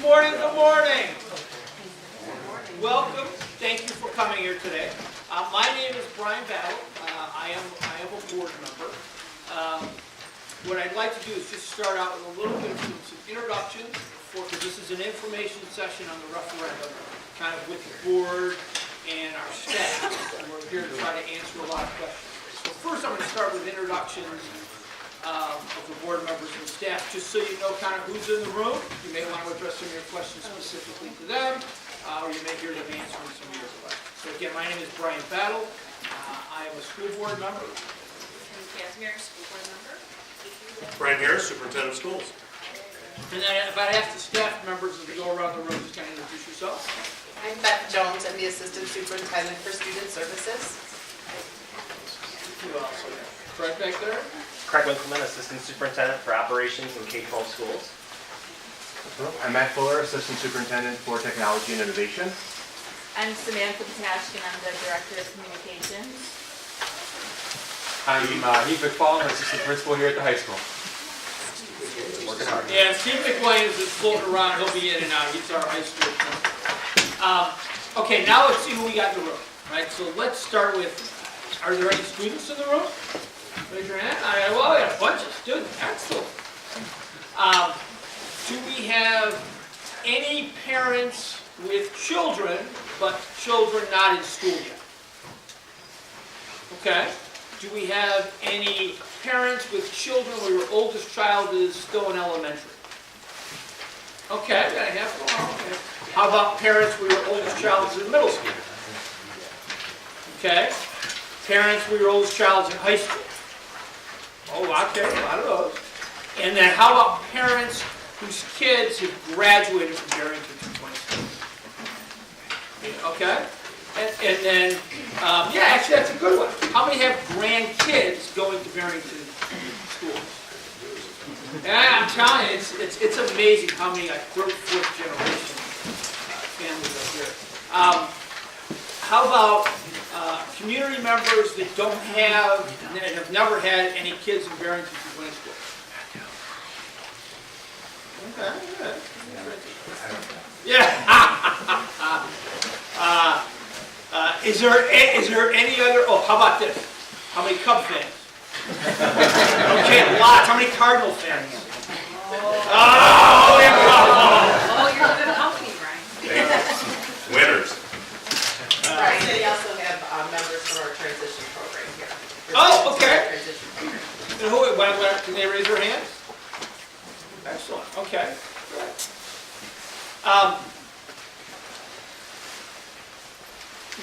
morning, good morning. Welcome. Thank you for coming here today. My name is Brian Battle. I am a board member. What I'd like to do is just start out with a little bit of some introductions, because this is an information session on the referendum, kind of with the board and our staff. And we're here to try to answer a lot of questions. So first I'm going to start with introductions of the board members and staff, just so you know kind of who's in the room. You may want to address some of your questions specifically to them, or you may hear them answering some of your questions. So again, my name is Brian Battle. I am a school board member. And Casimir, school board member. Brian Harris, superintendent of schools. And then if I ask the staff members as we go around the room, just kind of introduce yourself. I'm Beth Jones. I'm the assistant superintendent for student services. Who else? Right back there. Craig Winkleman, Assistant Superintendent for Operations in K-12 Schools. I'm Matt Fuller, Assistant Superintendent for Technology and Innovation. I'm Samantha Patashkin. I'm the Director of Communications. I'm Heath McFall, Assistant Principal here at the high school. Working hard. Yeah, Steve McWilliams is floating around. He'll be in and out. He's our high school principal. Okay, now let's see who we got in the room. Right. So let's start with. Are there any students in the room? Raise your hand. Well, we got a bunch of students. Excellent. Do we have any parents with children, but children not in school yet? Okay. Do we have any parents with children where your oldest child is still in elementary? Okay, we got a half of them. Okay. How about parents where your oldest child is in middle school? Okay. Parents where your oldest child is in high school? Oh, okay, a lot of those. And then how about parents whose kids have graduated from Barrington 226? Okay. And then, yeah, actually that's a good one. How many have grandkids going to Barrington schools? Yeah, I'm telling you, it's amazing how many like third, fourth generation families are here. How about community members that don't have never had any kids in Barrington 226 schools? Okay, good. Yeah. Is there any other? Oh, how about this? How many Cub fans? Okay, lots. How many Cardinal fans? Oh, there we go. Oh, you're a good company, Brian. Winners. Right. So we also have members from our transition program here. Oh, okay. Transition program. And who? Can they raise their hands? Excellent. Okay. Good.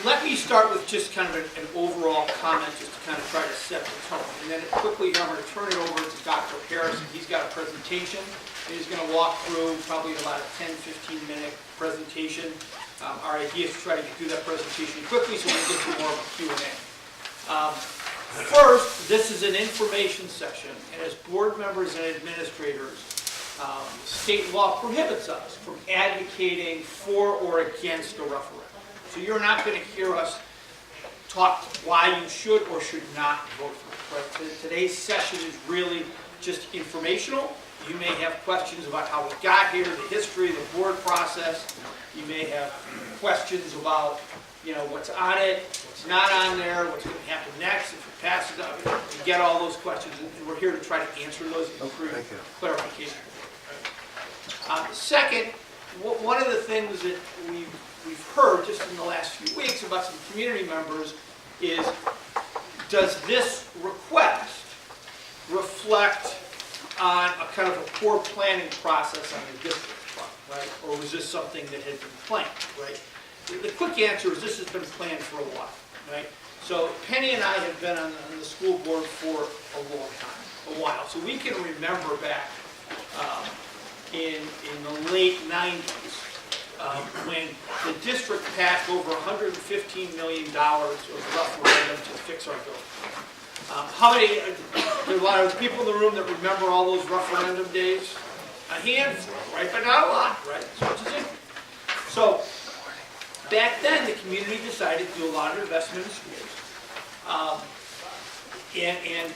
Let me start with just kind of an overall comment, just to kind of try to set the tone. And then quickly, I'm going to turn it over to Dr. Harrison. He's got a presentation. He's going to walk through probably about a 10, 15-minute presentation. Our idea is to try to get through that presentation quickly so we can get to more of a Q&A. First, this is an information session, and as board members and administrators, state law prohibits us from advocating for or against a referendum. So you're not going to hear us talk why you should or should not vote for it. Right? Today's session is really just informational. You may have questions about how we got here, the history, the board process. You may have questions about, what's on it, what's not on there, what's going to happen next if it passes. You get all those questions, and we're here to try to answer those and improve clarification. Second, one of the things that we've heard just in the last few weeks about some community members is, does this request reflect on a kind of a poor planning process on the district front, right? Or was this something that had been planned, right? The quick answer is this has been planned for a while, right? So Penny and I have been on the school board for a long time, a while. So we can remember back in the late 90s, when the district passed over $115 million of referendum to fix our building. How many, there are a lot of people in the room that remember all those referendum days? A handful, right? But not a lot, right? So back then, the community decided to do a lot of investment in schools. And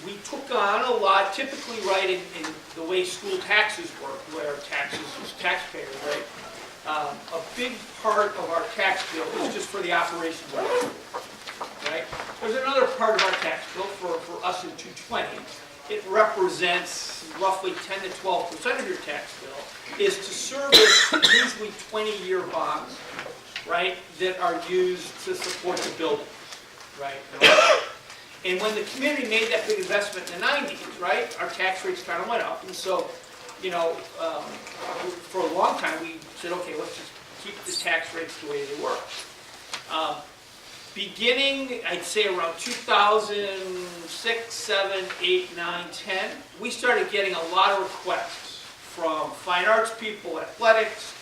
we took on a lot, typically, right, in the way school taxes work, where taxes is taxpayers, right? A big part of our tax bill is just for the operations of our school, right? There's another part of our tax bill for us in 220. It represents roughly 10 to 12% of your tax bill, is to service usually 20-year bonds, right, that are used to support the buildings, right? And when the community made that big investment in the 90s, right, our tax rates kind of went up. And so, you know, for a long time we said, okay, let's just keep the tax rates the way they were. Beginning, I'd say around 2006, 7, 8, 9, 10, we started getting a lot of requests from fine arts people, athletics,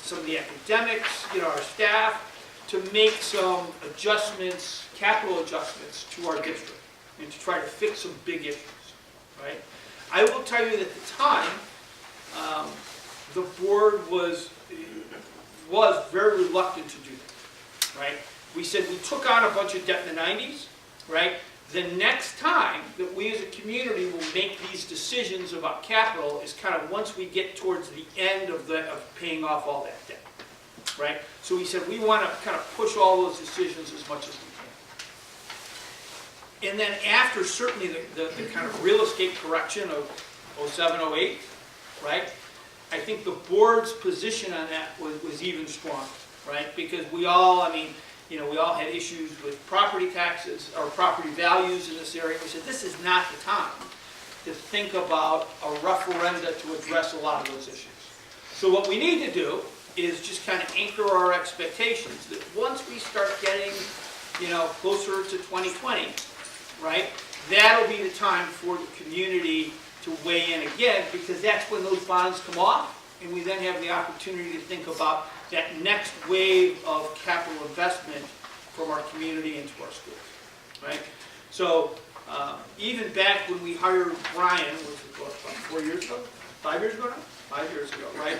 some of the academics, you know, our staff, to make some adjustments, capital adjustments to our district, and to try to fix some big issues, right? I will tell you that at the time, the board was very reluctant to do that, right? We said we took on a bunch of debt in the 90s, right? The next time that we as a community will make these decisions about capital is kind of once we get towards the end of paying off all that debt, right? So we said we want to kind of push all those decisions as much as we can. And then after certainly the kind of real estate correction of 07, 08, right? I think the board's position on that was even stronger, right? Because we all, I mean, you know, we all had issues with property taxes or property values in this area. We said this is not the time to think about a referenda to address a lot of those issues. So what we need to do is just kind of anchor our expectations that once we start getting, you know, closer to 2020, right, that'll be the time for the community to weigh in again, because that's when those bonds come off, and we then have the opportunity to think about that next wave of capital investment from our community into our schools, right? So even back when we hired Brian, which was about 4 years ago, 5 years ago now? 5 years ago, right?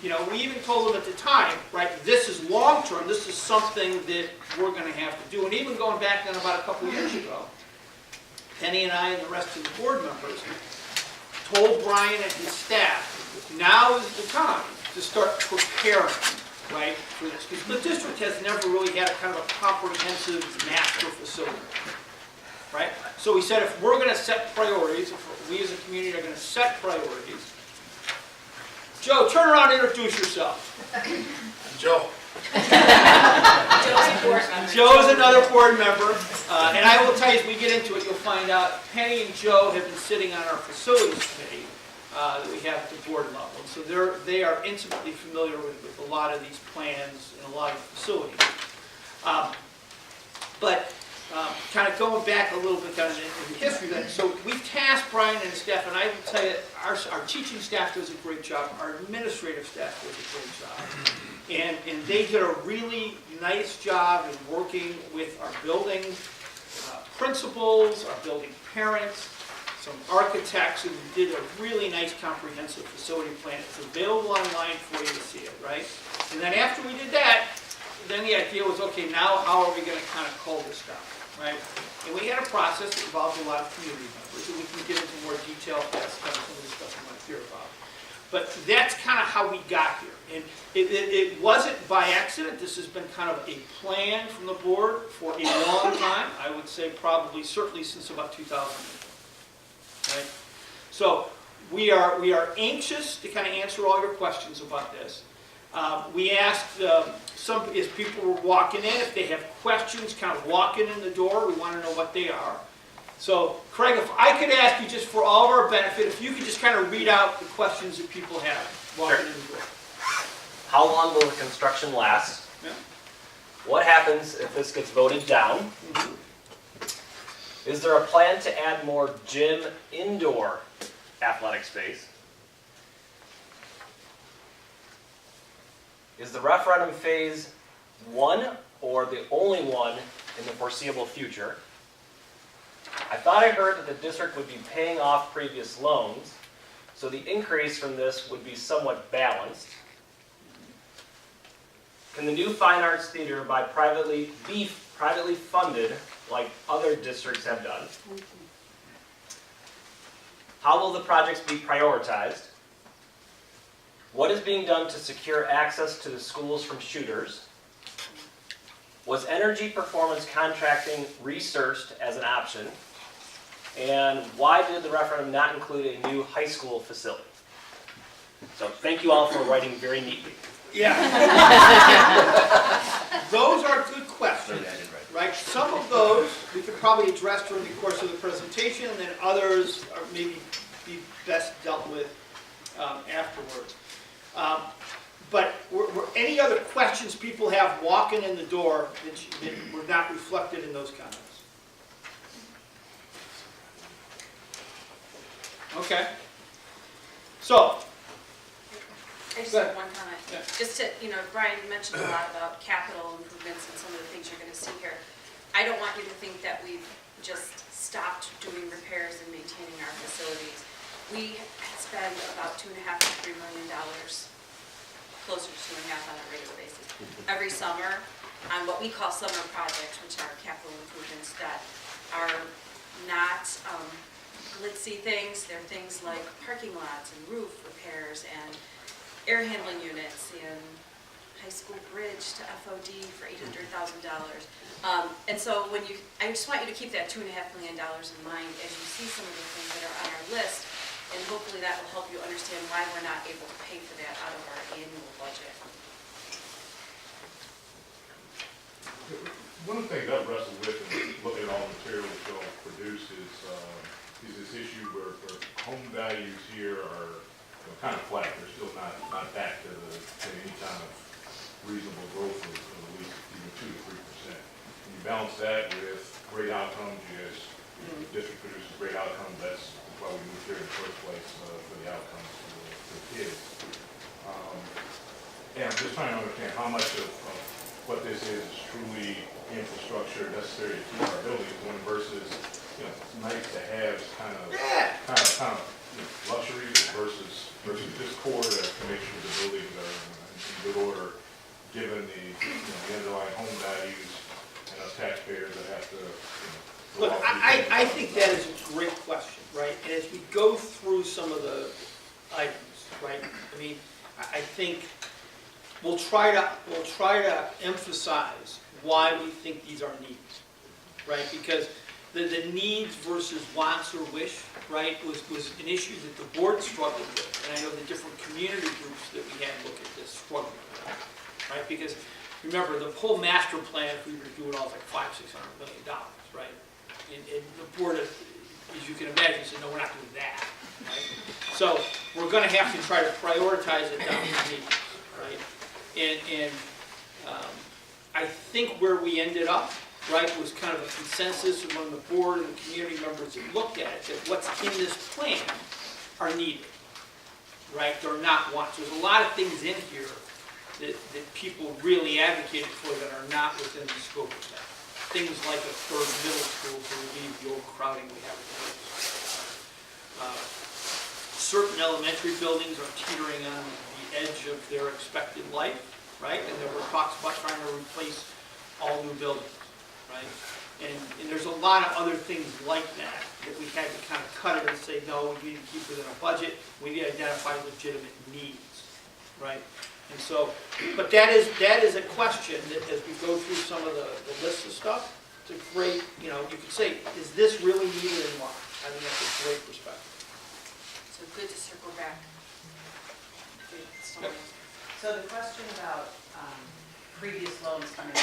You know, we even told him at the time, right, this is long-term, this is something that we're going to have to do. And even going back then about a couple years ago, Penny and I and the rest of the board members told Brian and his staff, now is the time to start preparing, right, for this. Because the district has never really had a kind of a comprehensive master facility, right? So we said if we're going to set priorities, if we as a community are going to set priorities, Joe, turn around and introduce yourself. Joe. Joe's another board member, and I will tell you as we get into it, you'll find out Penny and Joe have been sitting on our facilities committee that we have at the board level. And so they are intimately familiar with a lot of these plans and a lot of facilities. But kind of going back a little bit kind of in the history of that, so we tasked Brian and his staff, and I will tell you, our teaching staff does a great job, our administrative staff does a great job. And they did a really nice job in working with our building principals, our building parents, some architects, and did a really nice comprehensive facility plan. It's available online for you to see it, right? And then after we did that, then the idea was, okay, now how are we going to kind of cull this down, right? And we had a process that involved a lot of community members, and we can get into more detail if that's kind of some of the stuff you might hear about. But that's kind of how we got here. And it wasn't by accident. This has been kind of a plan from the board for a long time. I would say probably, certainly since about 2008. Right? So we are anxious to kind of answer all your questions about this. We asked as people were walking in, if they have questions, kind of walking in the door, we want to know what they are. So, Craig, if I could ask you just for all of our benefit, if you could just kind of read out the questions that people have walking in the door. How long will the construction last? Yeah. What happens if this gets voted down? Mm-hmm. Is there a plan to add more gym indoor athletic space? Is the referendum phase 1 or the only one in the foreseeable future? I thought I heard that the district would be paying off previous loans, so the increase from this would be somewhat balanced. Can the new fine arts theater be privately funded like other districts have done? How will the projects be prioritized? What is being done to secure access to the schools from shooters? Was energy performance contracting researched as an option? And why did the referendum not include a new high school facility? So thank you all for writing very neatly. Yeah. Those are good questions, right? Some of those we could probably address during the course of the presentation, and then others are maybe be best dealt with afterwards. But any other questions people have walking in the door that were not reflected in those comments? Okay. So, I just Go have ahead. one comment. Yeah. Just to, Brian, you mentioned a lot about capital improvements and some of the things you're gonna see here. I don't want you to think that we've just stopped doing repairs and maintaining our facilities. We spend about $2.5 to $3 million, closer to 2.5 on a regular basis, every summer on what we call summer projects, which are capital improvements that are not glitzy things. They're things like parking lots and roof repairs and air handling units and high school bridge to FOD for $800,000. And so I just want you to keep that $2.5 million in mind as you see some of the things that are on our list, and hopefully that will help you understand why we're not able to pay for that out of our annual budget. One of the things I've wrestled with and looking at all the material that y'all produce is this issue where home values here are kind of flat. They're still not back to any kind of reasonable growth of at least even 2 to 3%. When you balance that with great outcomes, you guys, the district produces great outcomes. That's why we moved here in the first place, for the outcomes for the kids. And I'm just trying to understand how much of what this is truly infrastructure necessary to keep our buildings going versus, nice to have kind of luxuries versus just core to make sure the buildings are in good order, given the underlying home values and us taxpayers that have to. Look, I think that is a great question, right? And as we go through some of the items, right? I mean, I think we'll try to emphasize why we think these are needs, right? Because the needs versus wants or wish, right, was an issue that the board struggled with. And I know the different community groups that we had look at this struggled with, right? Because remember, the whole master plan, if we were to do it all, is like $500–600 million, right? And the board, as you can imagine, said, no, we're not doing that, right? So we're going to have to try to prioritize it down to needs, right? And I think where we ended up, right, was kind of a consensus among the board and the community members that looked at it, that what's in this plan are needed, right? They're not wants. There's a lot of things in here that people really advocated for that are not within the scope of that. Things like a third middle school to relieve the overcrowding we have in the middle school. Certain elementary buildings are teetering on the edge of their expected life, right? And there were talks about trying to replace all new buildings. Right? And there's a lot of other things like that we had to kind of cut it and say, no, we need to keep within a budget. We need to identify legitimate needs, right? And so, but that is a question that as we go through some of the lists of stuff, it's a great, you could say, is this really needed and why? I think that's a great perspective. So good to circle back. Yep. So the question about previous loans coming in,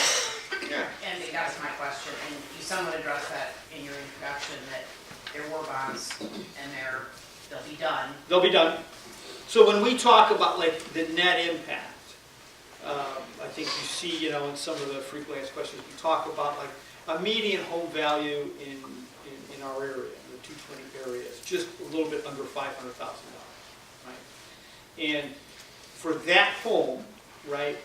Yeah. and that's my question, and you somewhat addressed that in your introduction, that there were bonds and they'll be done. They'll be done. So when we talk about like the net impact, I think you see, in some of the frequently asked questions, we talk about like a median home value in our area, in the 220 area, is just a little bit under $500,000, right? And for that home, right,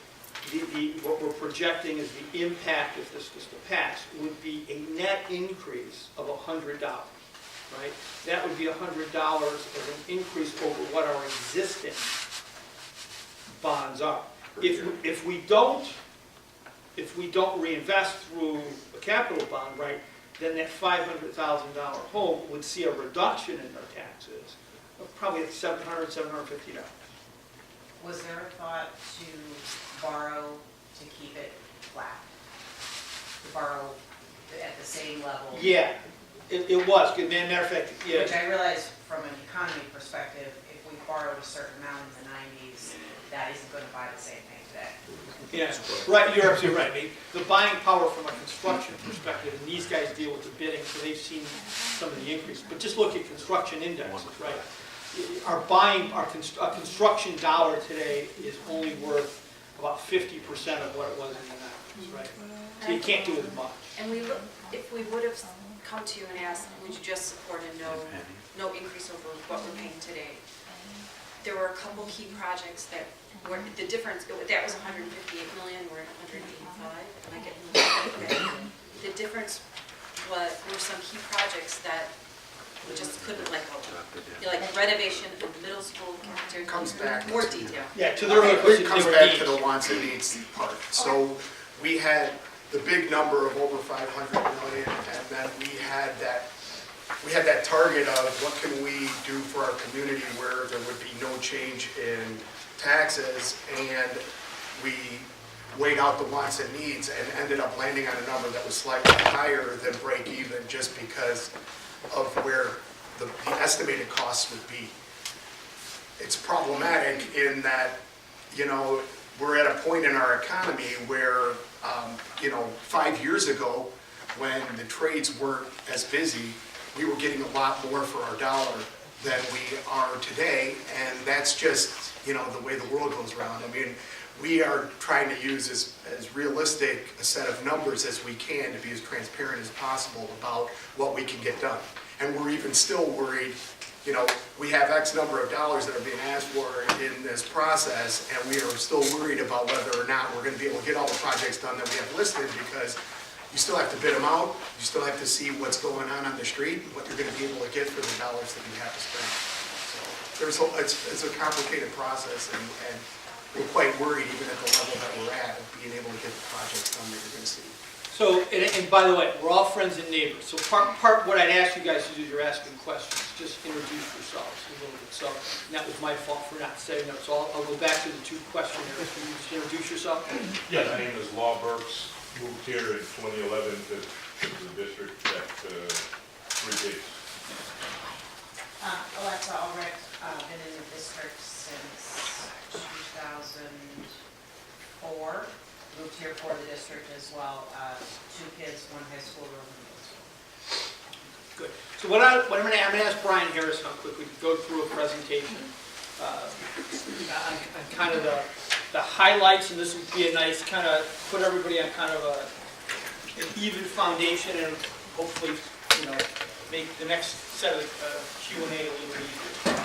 what we're projecting is the impact if this was to pass would be a net increase of $100, right? That would be $100 as an increase over what our existing bonds are. If we don't reinvest through a capital bond, right, then that $500,000 home would see a reduction in their taxes of probably $700, $750. Was there a thought to borrow to keep it flat? To borrow at the same level? Yeah, it was, good, matter of fact, yeah. Which I realize from an economy perspective, if we borrowed a certain amount in the 90s, that isn't going to buy the same thing today. Yeah, right, you're absolutely right. The buying power from a construction perspective, and these guys deal with the bidding, so they've seen some of the increase. But just look at construction indexes, right? A construction dollar today is only worth about 50% of what it was in the 90s, right? So you can't do as much. And we look, if we would have come to you and asked, would you just support a no increase over what we're paying today? There were a couple key projects that were, the difference, that was 158 million, we're at 185. Am I getting okay? The difference were some key projects that we just couldn't let go. Like renovation of the middle school cafeteria. Comes back. More detail. Yeah, to their earlier question, It comes they were back to needs. the wants and needs part. So we had the big number of over 500 million, and then we had that target of what can we do for our community where there would be no change in taxes, and we weighed out the wants and needs and ended up landing on a number that was slightly higher than break even, just because of where the estimated costs would be. It's problematic in that, you know, we're at a point in our economy where, 5 years ago, when the trades weren't as busy, we were getting a lot more for our dollar than we are today, and that's just, the way the world goes around. I mean, we are trying to use as realistic a set of numbers as we can to be as transparent as possible about what we can get done. And we're even still worried, we have X number of dollars that are being asked for in this process, and we are still worried about whether or not we're going to be able to get all the projects done that we have listed, because you still have to bid them out, you still have to see what's going on the street, and what you're going to be able to get for the dollars that you have to spend. So it's a complicated process, and we're quite worried, even at the level that we're at, of being able to get the projects done that you're going to see. So, and by the way, we're all friends and neighbors. So part what I'd ask you guys to do is you're asking questions. Just introduce yourselves a little bit. So that was my fault for not setting up. So I'll go back to the two questionnaires. Can you just introduce yourself? Yeah, my name is Law Burks, moved here in 2011 to the district at predates. Alexa Ulrich, been in the district since 2004. Moved here for the district as well. 2 kids, 1 high schooler, 1 middle school. Good. So I'm going to ask Brian Harris now quickly to go through a presentation on kind of the highlights, and this would be a nice kind of put everybody on kind of an even foundation, and hopefully, make the next set of Q&A a little easier.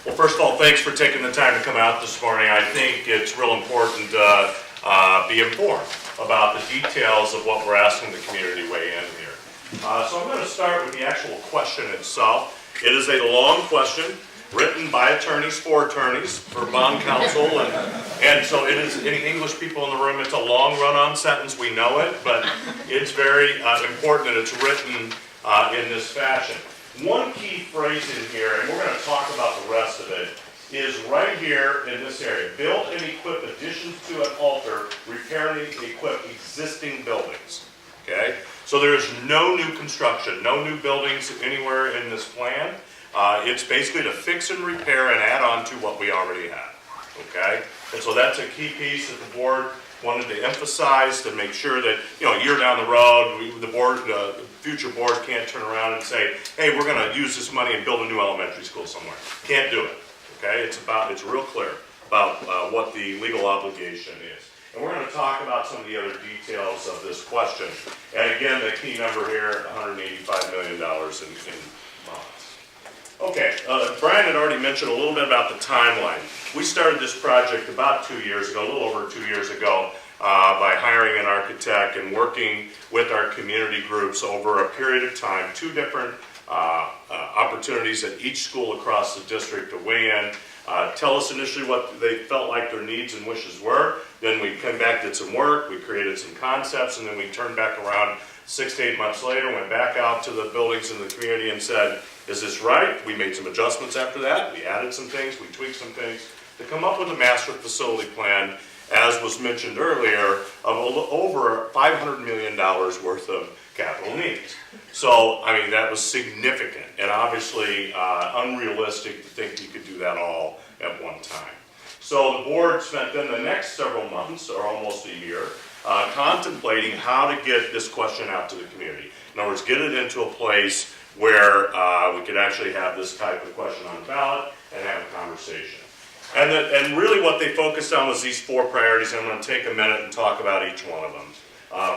Well, first of all, thanks for taking the time to come out this morning. I think it's real important to be informed about the details of what we're asking the community weigh in here. So I'm going to start with the actual question itself. It is a long question written by attorneys for bond counsel, and so it is, any English people in the room, it's a long run-on sentence, we know it, but it's very important that it's written in this fashion. One key phrase in here, and we're going to talk about the rest of it, is right here in this area. Build and equip additions to an altar, repair and equip existing buildings. Okay? So there is no new construction, no new buildings anywhere in this plan. It's basically to fix and repair and add on to what we already have. Okay? And so that's a key piece that the board wanted to emphasize, to make sure that, a year down the road, the future board can't turn around and say, hey, we're going to use this money and build a new elementary school somewhere. Can't do it. Okay, it's real clear about what the legal obligation is. And we're going to talk about some of the other details of this question. And again, the key number here, $185 million in bonds. Okay, Brian had already mentioned a little bit about the timeline. We started this project about 2 years ago, a little over 2 years ago, by hiring an architect and working with our community groups over a period of time, 2 different opportunities at each school across the district to weigh in, tell us initially what they felt like their needs and wishes were. Then we came back, did some work, we created some concepts, and then we turned back around 6 to 8 months later, went back out to the buildings in the community and said, is this right? We made some adjustments after that. We added some things, we tweaked some things to come up with a master facility plan, as was mentioned earlier, of over $500 million worth of capital needs. So, I mean, that was significant and obviously unrealistic to think you could do that all at one time. So the board spent then the next several months, or almost a year, contemplating how to get this question out to the community. In other words, get it into a place where we could actually have this type of question on the ballot and have a conversation. And really what they focused on was these 4 priorities, and I'm going to take a minute and talk about each one of them.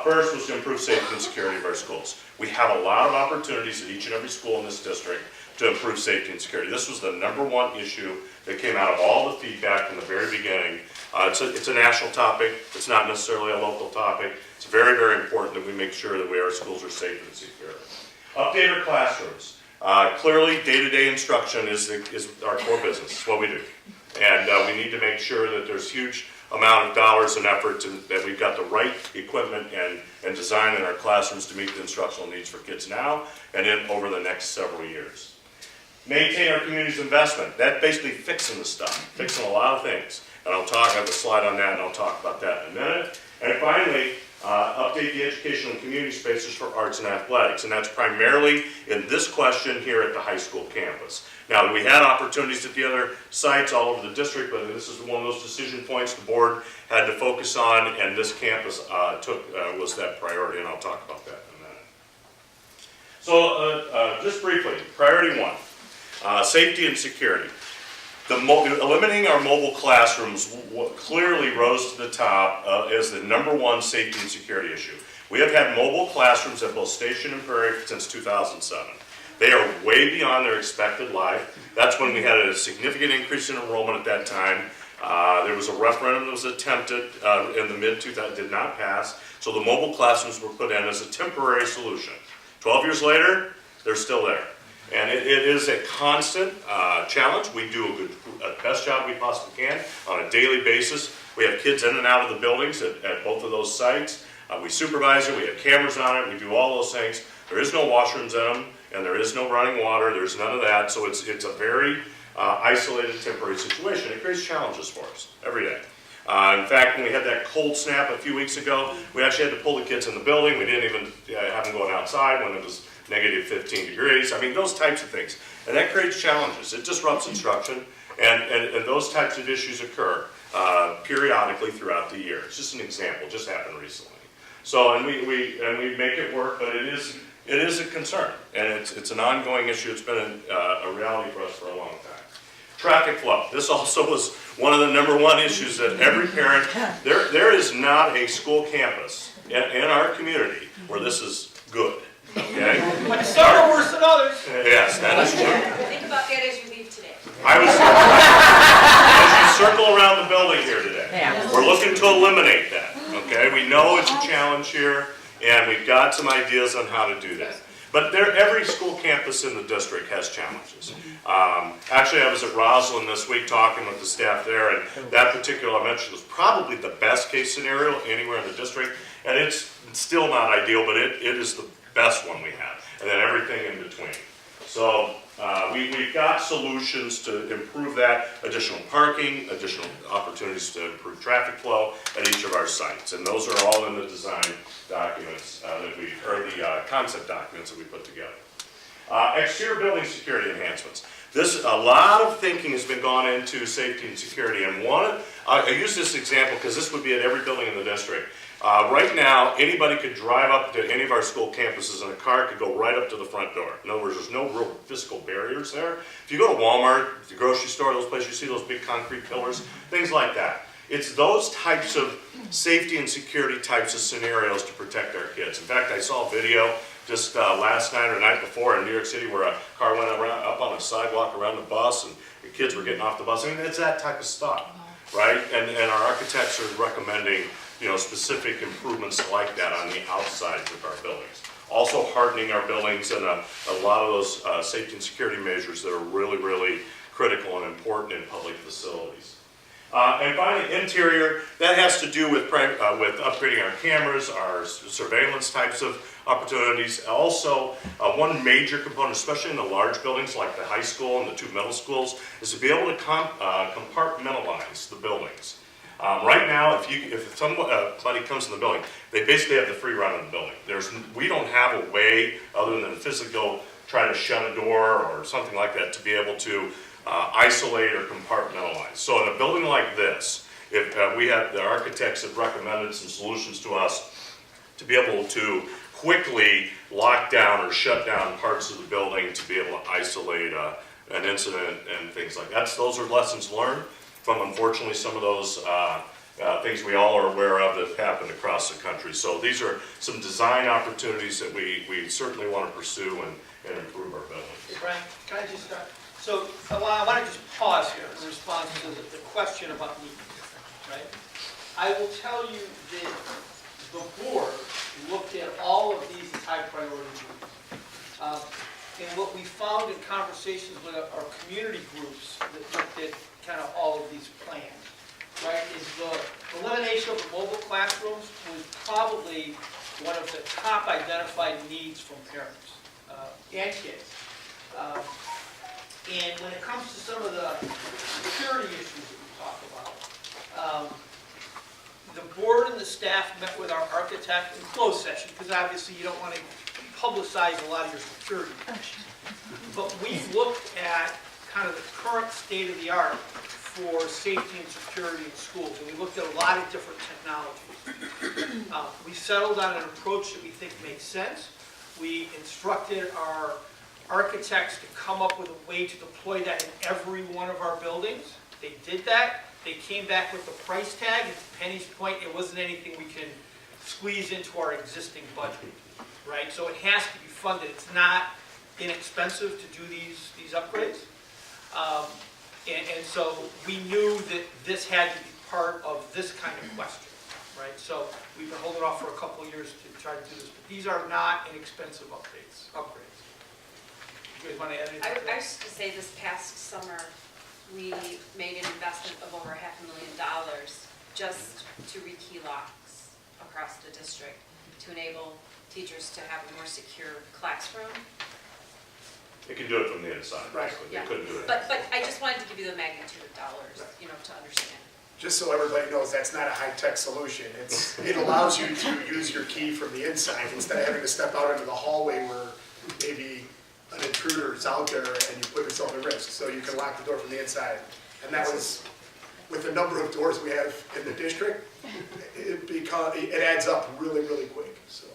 First was to improve safety and security of our schools. We have a lot of opportunities at each and every school in this district to improve safety and security. This was the #1 issue that came out of all the feedback from the very beginning. It's a national topic. It's not necessarily a local topic. It's very, very important that we make sure that our schools are safe and secure. Update our classrooms. Clearly, day-to-day instruction is our core business. It's what we do. And we need to make sure that there's huge amount of dollars and effort that we've got the right equipment and design in our classrooms to meet the instructional needs for kids now and over the next several years. Maintain our community's investment. That basically fixing the stuff, fixing a lot of things. And I have a slide on that, and I'll talk about that in a minute. And finally, update the educational and community spaces for arts and athletics. And that's primarily in this question here at the high school campus. Now, we had opportunities at the other sites all over the district, but this is one of those decision points the board had to focus on, and this campus was that priority, and I'll talk about that in a minute. So, just briefly, priority 1, safety and security. Eliminating our mobile classrooms clearly rose to the top as the #1 safety and security issue. We have had mobile classrooms at both Station and Prairie since 2007. They are way beyond their expected life. That's when we had a significant increase in enrollment at that time. There was a referendum that was attempted in the mid-2000s, did not pass. So the mobile classrooms were put in as a temporary solution. 12 years later, they're still there. And it is a constant challenge. We do a best job we possibly can on a daily basis. We have kids in and out of the buildings at both of those sites. We supervise it, we have cameras on it, we do all those things. There is no washrooms in them, and there is no running water, there's none of that. So it's a very isolated temporary situation. It creates challenges for us every day. In fact, when we had that cold snap a few weeks ago, we actually had to pull the kids in the building. We didn't even have them going outside when it was negative 15 degrees. I mean, those types of things. And that creates challenges. It disrupts instruction, and those types of issues occur periodically throughout the year. It's just an example, just happened recently. So, and we make it work, but it is a concern, and it's an ongoing issue. It's been a reality for us for a long time. Traffic flow. This also was one of the #1 issues that every parent, there is not a school campus in our community where this is good. Okay? But some are worse than others. Yes, that is true. Think about that as you leave today. As you circle around the building here today, we're looking to eliminate that. Okay, we know it's a challenge here, and we've got some ideas on how to do that. But every school campus in the district has challenges. Actually, I was at Roslyn this week talking with the staff there, and that particular I mentioned was probably the best case scenario anywhere in the district. And it's still not ideal, but it is the best one we have. And then everything in between. So we've got solutions to improve that, additional parking, additional opportunities to improve traffic flow at each of our sites. And those are all in the design documents or the concept documents that we put together. Exterior building security enhancements. A lot of thinking has been gone into safety and security. And I use this example because this would be at every building in the district. Right now, anybody could drive up to any of our school campuses and a car could go right up to the front door. In other words, there's no real physical barriers there. If you go to Walmart, the grocery store, those places, you see those big concrete pillars, things like that. It's those types of safety and security types of scenarios to protect our kids. In fact, I saw a video just last night or the night before in New York City where a car went up on a sidewalk around the bus and the kids were getting off the bus. I mean, it's that type of stuff, right? And our architects are recommending specific improvements like that on the outsides of our buildings. Also hardening our buildings and a lot of those safety and security measures that are really, really critical and important in public facilities. And finally, interior, that has to do with upgrading our cameras, our surveillance types of opportunities. Also, one major component, especially in the large buildings like the high school and the 2 middle schools, is to be able to compartmentalize the buildings. Right now, if somebody comes in the building, they basically have the free run of the building. We don't have a way, other than physically go try to shut a door or something like that, to be able to isolate or compartmentalize. So in a building like this, if the architects have recommended some solutions to us to be able to quickly lock down or shut down parts of the building to be able to isolate an incident and things like that. Those are lessons learned from, unfortunately, some of those things we all are aware of that have happened across the country. So these are some design opportunities that we certainly want to pursue and improve our buildings. Hey, Brian, can I just start? So I want to just pause here in response to the question about needs, right? I will tell you that the board looked at all of these as high priority groups. And what we found in conversations with our community groups that looked at kind of all of these plans, right, is the elimination of the mobile classrooms was probably one of the top identified needs from parents and kids. And when it comes to some of the security issues that we talk about, the board and the staff met with our architect in closed session, because obviously you don't want to publicize a lot of your security. But we looked at kind of the current state of the art for safety and security in schools, and we looked at a lot of different technologies. We settled on an approach that we think makes sense. We instructed our architects to come up with a way to deploy that in every one of our buildings. They did that. They came back with the price tag. And to Penny's point, it wasn't anything we can squeeze into our existing budget, right? So it has to be funded. It's not inexpensive to do these upgrades. And so we knew that this had to be part of this kind of question, right? So we've been holding off for a couple of years to try to do this. But these are not inexpensive upgrades. You guys want to add anything? I was just to say, this past summer, we made an investment of over $500,000 just to rekey locks across the district to enable teachers to have a more secure classroom. They can do it from the inside, Right. basically. Yeah. They couldn't do it. But I just wanted to give you the magnitude of dollars, you know, to understand. Just so everybody knows, that's not a high-tech solution. It allows you to use your key from the inside instead of having to step out into the hallway where maybe an intruder is out there and you put yourself at risk. So you can lock the door from the inside. And that was, with the number of doors we have in the district, it adds up really, really quick. So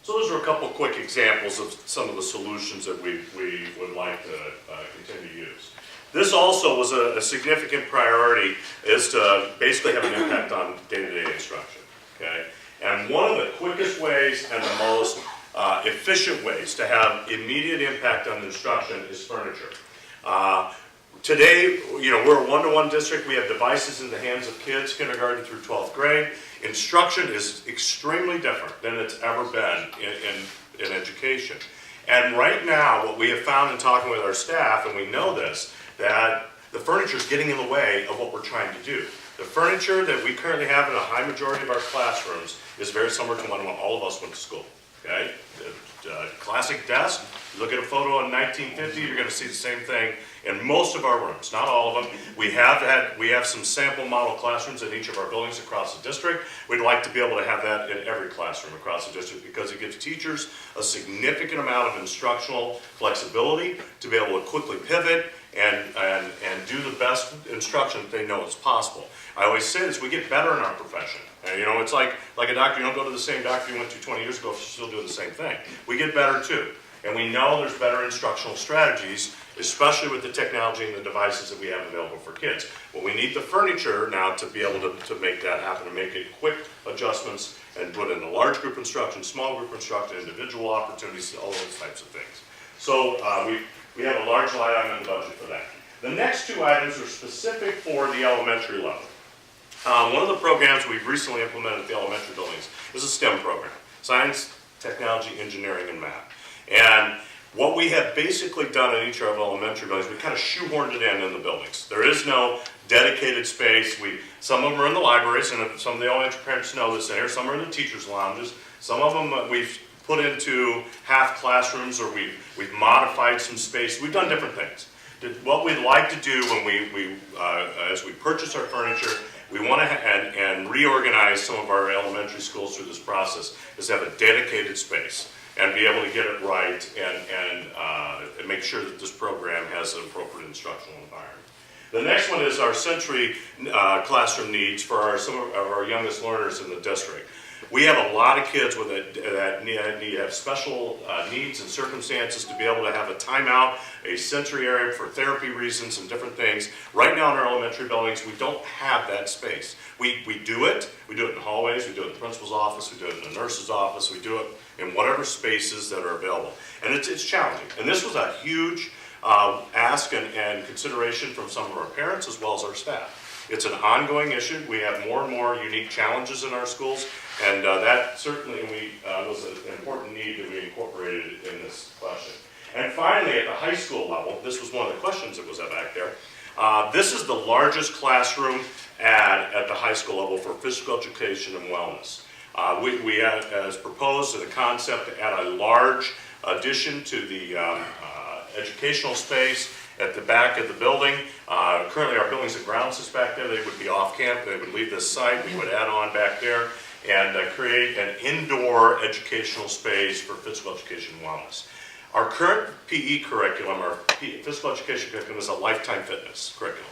those are a couple quick examples of some of the solutions that we would like to continue to use. This also was a significant priority, is to basically have an impact on day-to-day instruction, okay? And one of the quickest ways and the most efficient ways to have immediate impact on instruction is furniture. Today, you know, we're a one-to-one district. We have devices in the hands of kids, kindergarten through 12th grade. Instruction is extremely different than it's ever been in education. And right now, what we have found in talking with our staff, and we know this, that the furniture is getting in the way of what we're trying to do. The furniture that we currently have in a high majority of our classrooms is very similar to when all of us went to school, okay? Classic desk, you look at a photo in 1950, you're gonna see the same thing in most of our rooms, not all of them. We have some sample model classrooms in each of our buildings across the district. We'd like to be able to have that in every classroom across the district because it gives teachers a significant amount of instructional flexibility to be able to quickly pivot and do the best instruction that they know is possible. I always say this, we get better in our profession. And, you know, it's like a doctor, you don't go to the same doctor you went to 20 years ago if you're still doing the same thing. We get better too. And we know there's better instructional strategies, especially with the technology and the devices that we have available for kids. Well, we need the furniture now to be able to make that happen, and make it quick adjustments and put in a large group instruction, small group instruction, individual opportunities, all those types of things. So we have a large line item in the budget for that. The next two items are specific for the elementary level. One of the programs we've recently implemented at the elementary buildings is a STEM program, science, technology, engineering, and math. And what we have basically done in each of our elementary buildings, we kind of shoehorned it in the buildings. There is no dedicated space. Some of them are in the libraries, and some of the elementary parents know this in here. Some are in the teachers' lounges. Some of them we've put into half classrooms, or we've modified some space. We've done different things. What we'd like to do when as we purchase our furniture, we want to and reorganize some of our elementary schools through this process, is have a dedicated space and be able to get it right and make sure that this program has an appropriate instructional environment. The next one is our Century classroom needs for some of our youngest learners in the district. We have a lot of kids that have special needs and circumstances to be able to have a timeout, a sensory area for therapy reasons and different things. Right now in our elementary buildings, we don't have that space. We do it in the hallways, we do it in the principal's office, we do it in the nurse's office, we do it in whatever spaces that are available. And it's challenging. And this was a huge ask and consideration from some of our parents as well as our staff. It's an ongoing issue. We have more and more unique challenges in our schools, and that certainly was an important need that we incorporated in this question. And finally, at the high school level, this was one of the questions that was back there. This is the largest classroom at the high school level for physical education and wellness. We had, as proposed in the concept, to add a large addition to the educational space at the back of the building. Currently our buildings and grounds is back there. They would be off campus. They would leave this site. We would add on back there and create an indoor educational space for physical education and wellness. Our current PE curriculum, our physical education curriculum, is a lifetime fitness curriculum.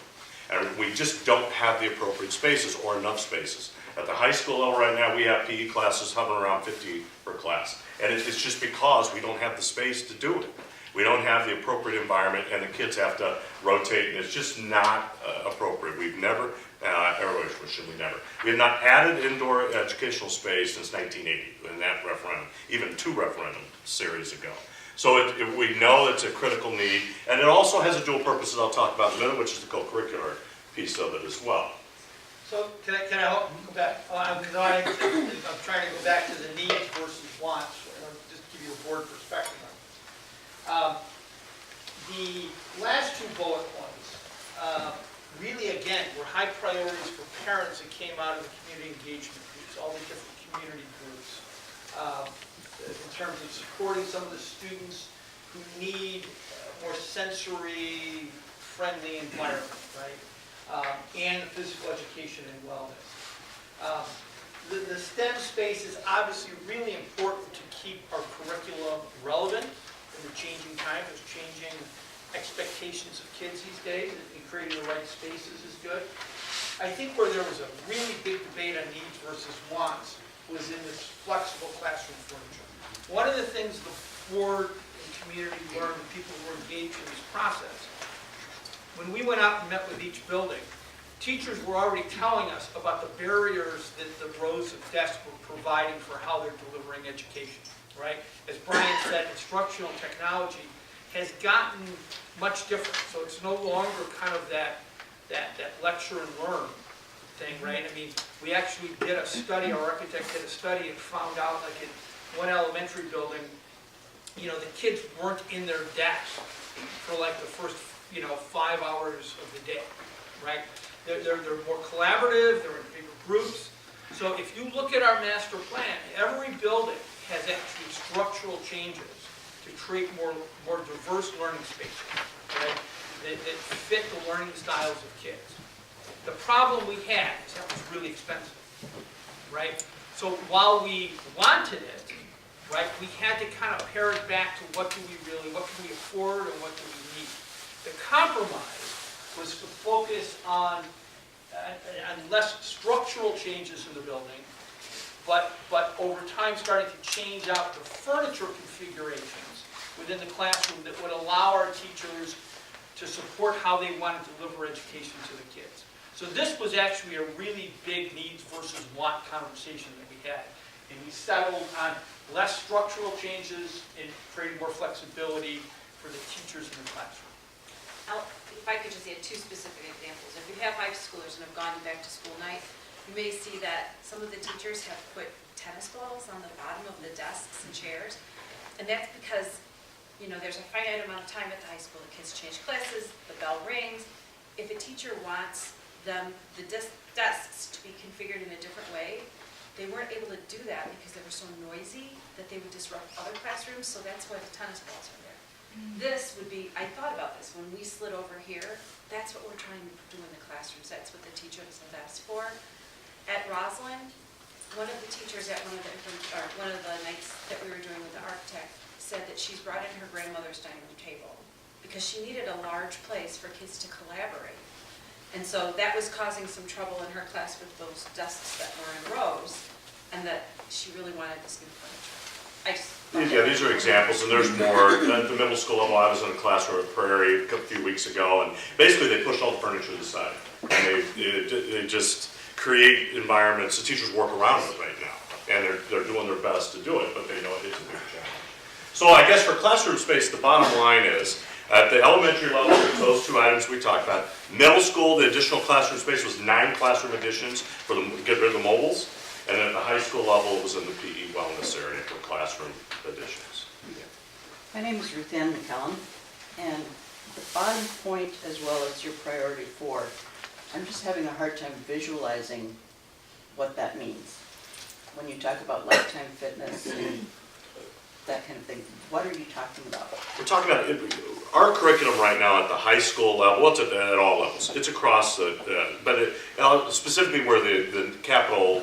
And we just don't have the appropriate spaces or enough spaces. At the high school level right now, we have PE classes hovering around 50 per class. And it's just because we don't have the space to do it. We don't have the appropriate environment, and the kids have to rotate, and it's just not appropriate. We've never, we have not added indoor educational space since 1980 in that referendum, even 2 referendum series ago. So we know it's a critical need, and it also has a dual purpose that I'll talk about in a minute, which is the co-curricular piece of it as well. So can I help go back? I'm trying to go back to the needs versus wants, just to give you a board perspective on it. The last 2 bullet points, really again, were high priorities for parents that came out of the community engagement groups, all the different community groups, in terms of supporting some of the students who need more sensory friendly environment, right? And physical education and wellness. The STEM space is obviously really important to keep our curriculum relevant in the changing times. There's changing expectations of kids these days, and creating the right spaces is good. I think where there was a really big debate on needs versus wants was in this flexible classroom furniture. One of the things the board and community learned, the people who were engaged in this process, when we went out and met with each building, teachers were already telling us about the barriers that the rows of desks were providing for how they're delivering education, right? As Brian said, instructional technology has gotten much different, so it's no longer kind of that lecture and learn thing, right? I mean, we actually did a study, our architect did a study and found out, like in one elementary building, you know, the kids weren't in their desks for like the first 5 hours of the day, right? They're more collaborative, they're in bigger groups. So if you look at our master plan, every building has actually structural changes to create more diverse learning spaces, right? That fit the learning styles of kids. The problem we had is that was really expensive, right? So while we wanted it, right, we had to kind of pare it back to what can we afford and what do we need. The compromise was to focus on less structural changes in the building, but over time starting to change out the furniture configurations within the classroom that would allow our teachers to support how they want to deliver education to the kids. So this was actually a really big needs versus want conversation that we had. And we settled on less structural changes and creating more flexibility for the teachers in the classroom. If I could just add 2 specific examples. If you have high schoolers and have gone back to school night, you may see that some of the teachers have put tennis balls on the bottom of the desks and chairs. And that's because, there's a finite amount of time at the high school. The kids change classes, the bell rings. If a teacher wants them, the desks to be configured in a different way. They weren't able to do that because they were so noisy that they would disrupt other classrooms, so that's why the tennis balls are there. This would be, I thought about this, when we slid over here, that's what we're trying to do in the classrooms, that's what the teachers have asked for. At Roslyn, one of the teachers at one of the nights that we were doing with the architect said that she's brought in her grandmother's dining room table because she needed a large place for kids to collaborate. And so that was causing some trouble in her class with those desks that were in rows, and that she really wanted this new furniture. Yeah, these are examples, and there's more. At the middle school level, I was in a classroom at Prairie a few weeks ago, and basically they pushed all the furniture to the side. And they just create environments, the teachers work around it right now, and they're doing their best to do it, but they know it's a big challenge. So I guess for classroom space, the bottom line is, at the elementary level, there's those two items we talked about. Middle school, the additional classroom space was 9 classroom additions for get rid of the mobiles. And at the high school level, it was in the PE wellness area for classroom additions. My name is Ruth Ann McCallum, and the bottom point as well as your priority 4, I'm just having a hard time visualizing what that means. When you talk about lifetime fitness and that kind of thing, what are you talking about? We're talking about our curriculum right now at the high school level. Well, it's at all levels. It's across but specifically where the capital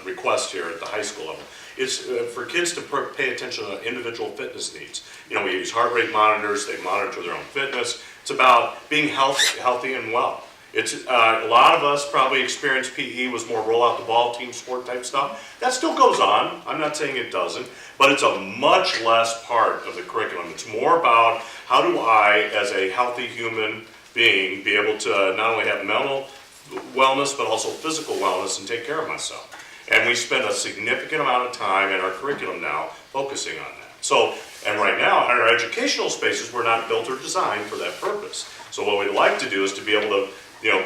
request here at the high school level. It's for kids to pay attention to individual fitness needs. You know, we use heart rate monitors. They monitor their own fitness. It's about being healthy and well. It's a lot of us probably experienced PE was more roll out the ball, team sport type stuff. That still goes on. I'm not saying it doesn't, but it's a much less part of the curriculum. It's more about how do I, as a healthy human being, be able to not only have mental wellness, but also physical wellness and take care of myself. And we spend a significant amount of time in our curriculum now focusing on that. So, and right now, our educational spaces were not built or designed for that purpose. So what we'd like to do is to be able to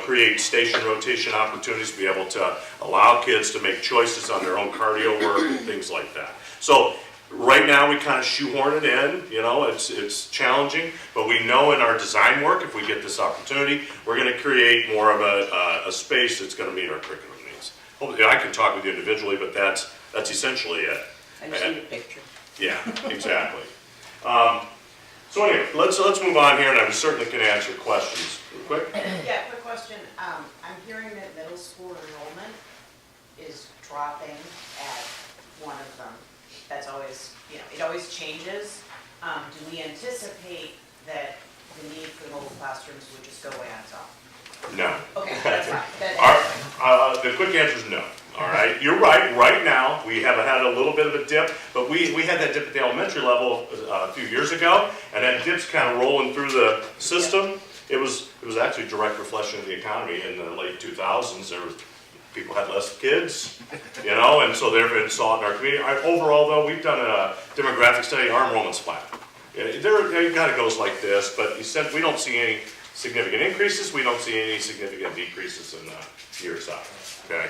create station rotation opportunities, be able to allow kids to make choices on their own cardio work and things like that. So right now we kind of shoehorn it in, it's challenging, but we know in our design work, if we get this opportunity, we're going to create more of a space that's going to meet our curriculum needs. Hopefully, I can talk with you individually, but that's essentially it. I just need a picture. Yeah, exactly. So anyway, let's move on here, and I certainly can answer questions. Quick? Yeah, quick question. I'm hearing that middle school enrollment is dropping at one of them. That's always, it always changes. Do we anticipate that the need for mobile classrooms would just go away on its own? No. Okay, that's fine. The quick answer is no. All right, you're right. Right now, we have had a little bit of a dip, but we had that dip at the elementary level a few years ago, and that dip's kind of rolling through the system. It was actually a direct reflection of the economy in the late 2000s. People had less kids, and so therefore it saw it in our community. Overall, though, we've done a demographic study. Our enrollment's flat. It kind of goes like this, but we don't see any significant increases. We don't see any significant decreases in the years out. Okay.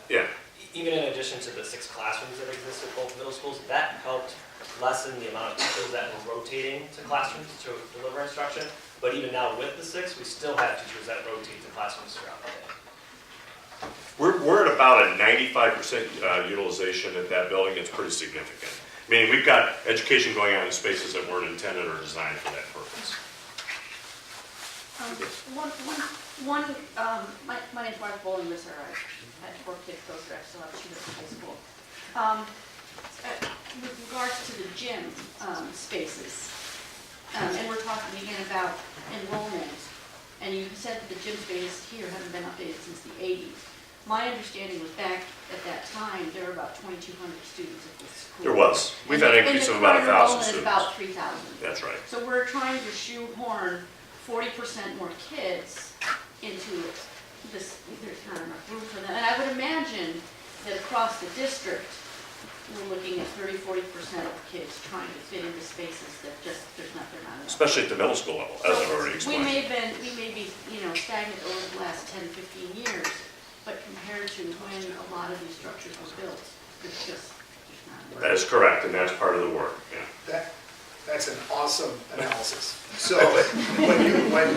Yeah. Even in addition to the 6 classrooms that exist at both middle schools, that helped lessen the amount of teachers that were rotating to classrooms to deliver instruction. But even now with the 6, we still have teachers that rotate to classrooms throughout the day. We're at about a 95% utilization at that building. It's pretty significant. Meaning we've got education going on in spaces that weren't intended or designed for that purpose. My name's Martha Bowling, Miss I had 4 kids, those are still have students in high school. With regards to the gym spaces, and we're talking again about enrollment, and you said that the gym spaces here haven't been updated since the 80s. My understanding was back at that time, there were about 2,200 students at this school. There was. We've had an increase of about 1,000 students. About 3,000. That's right. So we're trying to shoehorn 40% more kids into this. There's not enough room for them. And I would imagine that across the district, we're looking at 30–40% of kids trying to fit into spaces that just they're not enough. Especially at the middle school level, as I've already explained. We may be stagnant over the last 10–15 years, but compared to when a lot of these structures were built, there's not enough. That is correct, and that's part of the work. Yeah. That's an awesome analysis. So when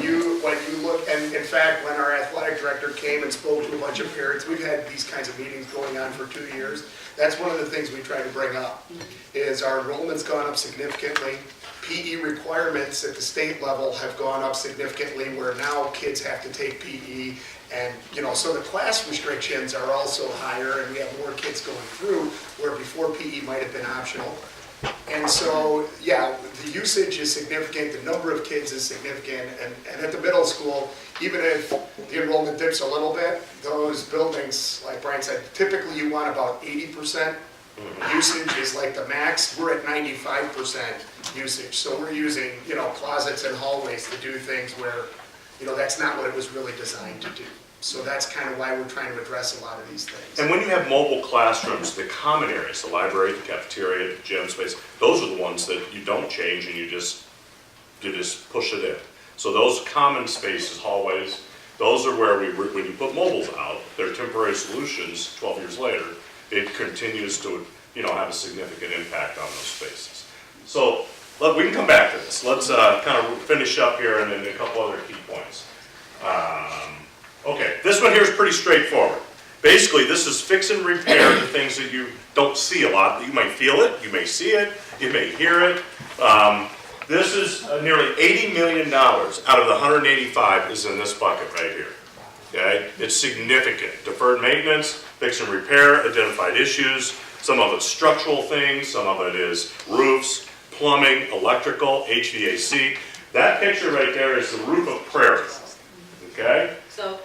you look, and in fact, when our athletic director came and spoke to a bunch of parents, we've had these kinds of meetings going on for 2 years. That's one of the things we try to bring up, is our enrollment's gone up significantly. PE requirements at the state level have gone up significantly, where now kids have to take PE. And, so the class restrictions are also higher, and we have more kids going through, where before PE might have been optional. And so, yeah, the usage is significant, the number of kids is significant, and at the middle school, even if the enrollment dips a little bit, those buildings, like Brian said, typically you want about 80% usage is like the max. We're at 95% usage, so we're using, closets and hallways to do things where, that's not what it was really designed to do. So that's kind of why we're trying to address a lot of these things. And when you have mobile classrooms, the common areas, the library, the cafeteria, the gym space, those are the ones that you don't change and you just push it in. So those common spaces, hallways, those are where when you put mobiles out, they're temporary solutions. 12 years later, it continues to have a significant impact on those spaces. So we can come back to this. Let's kind of finish up here and then a couple other key points. Okay, this one here is pretty straightforward. Basically, this is fix and repair the things that you don't see a lot. You might feel it, you may see it, you may hear it. This is nearly $80 million out of the 185 is in this bucket right here. Okay, it's significant. Deferred maintenance, fix and repair, identified issues. Some of it's structural things, some of it is roofs, plumbing, electrical, HVAC. That picture right there is the roof of Prairie. Okay? So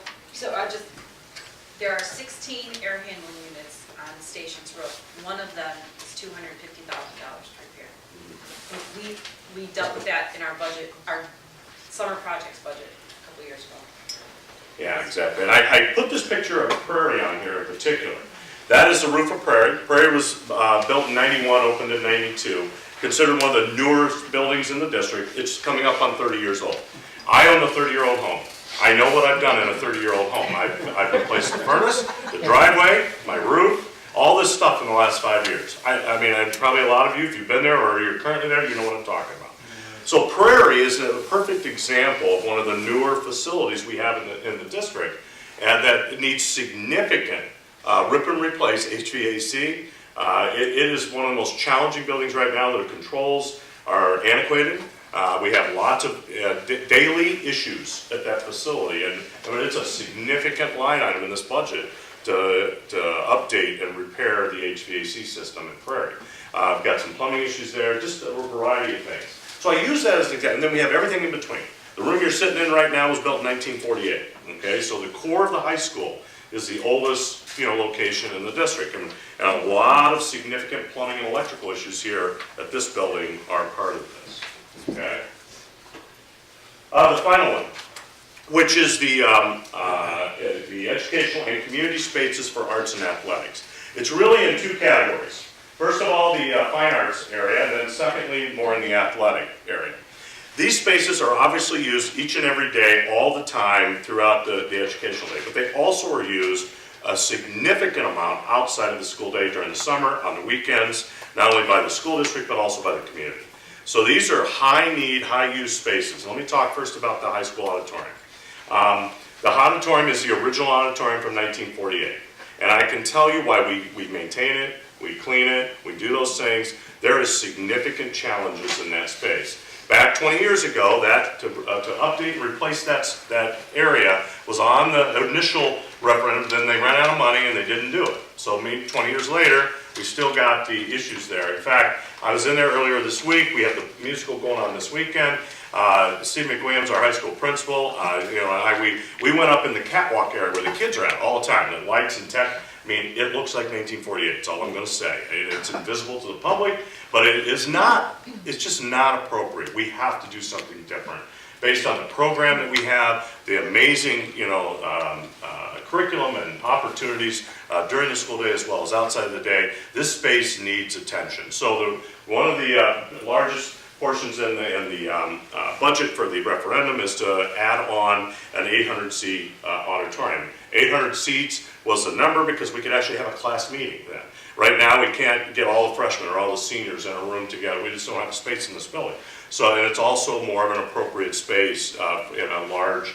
there are 16 air handling units on the station's roof. One of them is $250,000 to repair. We dealt with that in our budget, our summer projects budget a couple years ago. Yeah, exactly. And I put this picture of Prairie on here in particular. That is the roof of Prairie. Prairie was built in 91, opened in 92. Considered one of the newer buildings in the district. It's coming up on 30 years old. I own a 30-year-old home. I know what I've done in a 30-year-old home. I've replaced the furnace, the driveway, my roof, all this stuff in the last 5 years. I mean, probably a lot of you, if you've been there or you're currently there, you know what I'm talking about. So Prairie is a perfect example of one of the newer facilities we have in the district, and that needs significant rip and replace HVAC. It is one of the most challenging buildings right now. The controls are antiquated. We have lots of daily issues at that facility, and I mean, it's a significant line item in this budget to update and repair the HVAC system at Prairie. I've got some plumbing issues there, just a variety of things. So I use that as an example, and then we have everything in between. The room you're sitting in right now was built in 1948, okay? So the core of the high school is the oldest, location in the district, and a lot of significant plumbing and electrical issues here at this building are part of this. Okay. The final one, which is the educational and community spaces for arts and athletics. It's really in two categories. First of all, the fine arts area, and then secondly, more in the athletic area. These spaces are obviously used each and every day, all the time, throughout the educational day, but they also are used a significant amount outside of the school day during the summer, on the weekends, not only by the school district, but also by the community. So these are high-need, high-use spaces. Let me talk first about the high school auditorium. The auditorium is the original auditorium from 1948. And I can tell you why we maintain it, we clean it, we do those things. There is significant challenges in that space. Back 20 years ago, to update and replace that area was on the initial referendum, then they ran out of money and they didn't do it. So maybe 20 years later, we still got the issues there. In fact, I was in there earlier this week. We have the musical going on this weekend. Steve McWilliams, our high school principal, we went up in the catwalk area where the kids are at all the time. The lights and tech, I mean, it looks like 1948. That's all I'm going to say. It's invisible to the public, but it's just not appropriate. We have to do something different based on the program that we have, the amazing, curriculum and opportunities during the school day as well as outside of the day. This space needs attention. So one of the largest portions in the budget for the referendum is to add on an 800-seat auditorium. 800 seats was the number because we could actually have a class meeting then. Right now, we can't get all the freshmen or all the seniors in a room together. We just don't have space in this building. So, and it's also more of an appropriate space in a large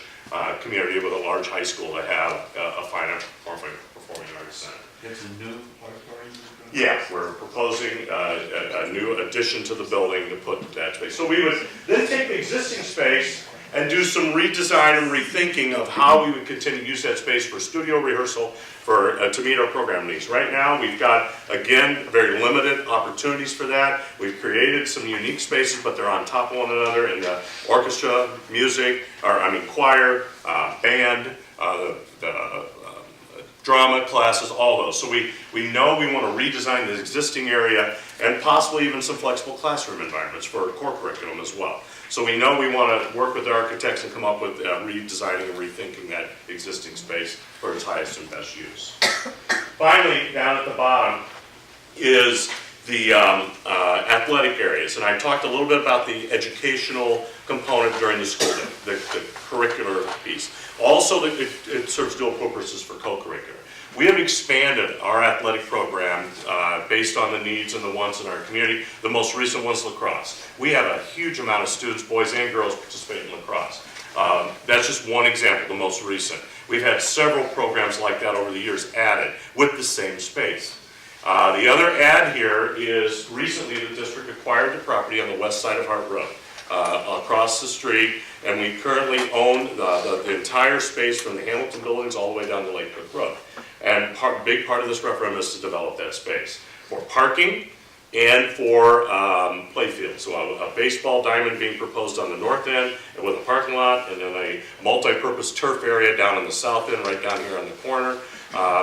community with a large high school to have a fine performing arts center. It's a new auditorium? Yeah, we're proposing a new addition to the building to put that space. So we would then take the existing space and do some redesign and rethinking of how we would continue to use that space for studio rehearsal to meet our program needs. Right now, we've got, again, very limited opportunities for that. We've created some unique spaces, but they're on top of one another in the orchestra, music, choir, band, drama classes, all those. So we know we want to redesign the existing area and possibly even some flexible classroom environments for core curriculum as well. So we know we want to work with the architects and come up with redesigning and rethinking that existing space for its highest and best use. Finally, down at the bottom is the athletic areas. And I talked a little bit about the educational component during the school day, the curricular piece. Also, it serves dual purposes for co-curricular. We have expanded our athletic program based on the needs and the wants in our community. The most recent one's lacrosse. We have a huge amount of students, boys and girls, participate in lacrosse. That's just one example, the most recent. We've had several programs like that over the years added with the same space. The other add here is recently the district acquired the property on the west side of Hart Road across the street, and we currently own the entire space from the Hamilton buildings all the way down to Lake Cook Road. And big part of this referendum is to develop that space for parking and for play fields. So a baseball diamond being proposed on the north end and with a parking lot, and then a multi-purpose turf area down on the south end, right down here on the corner,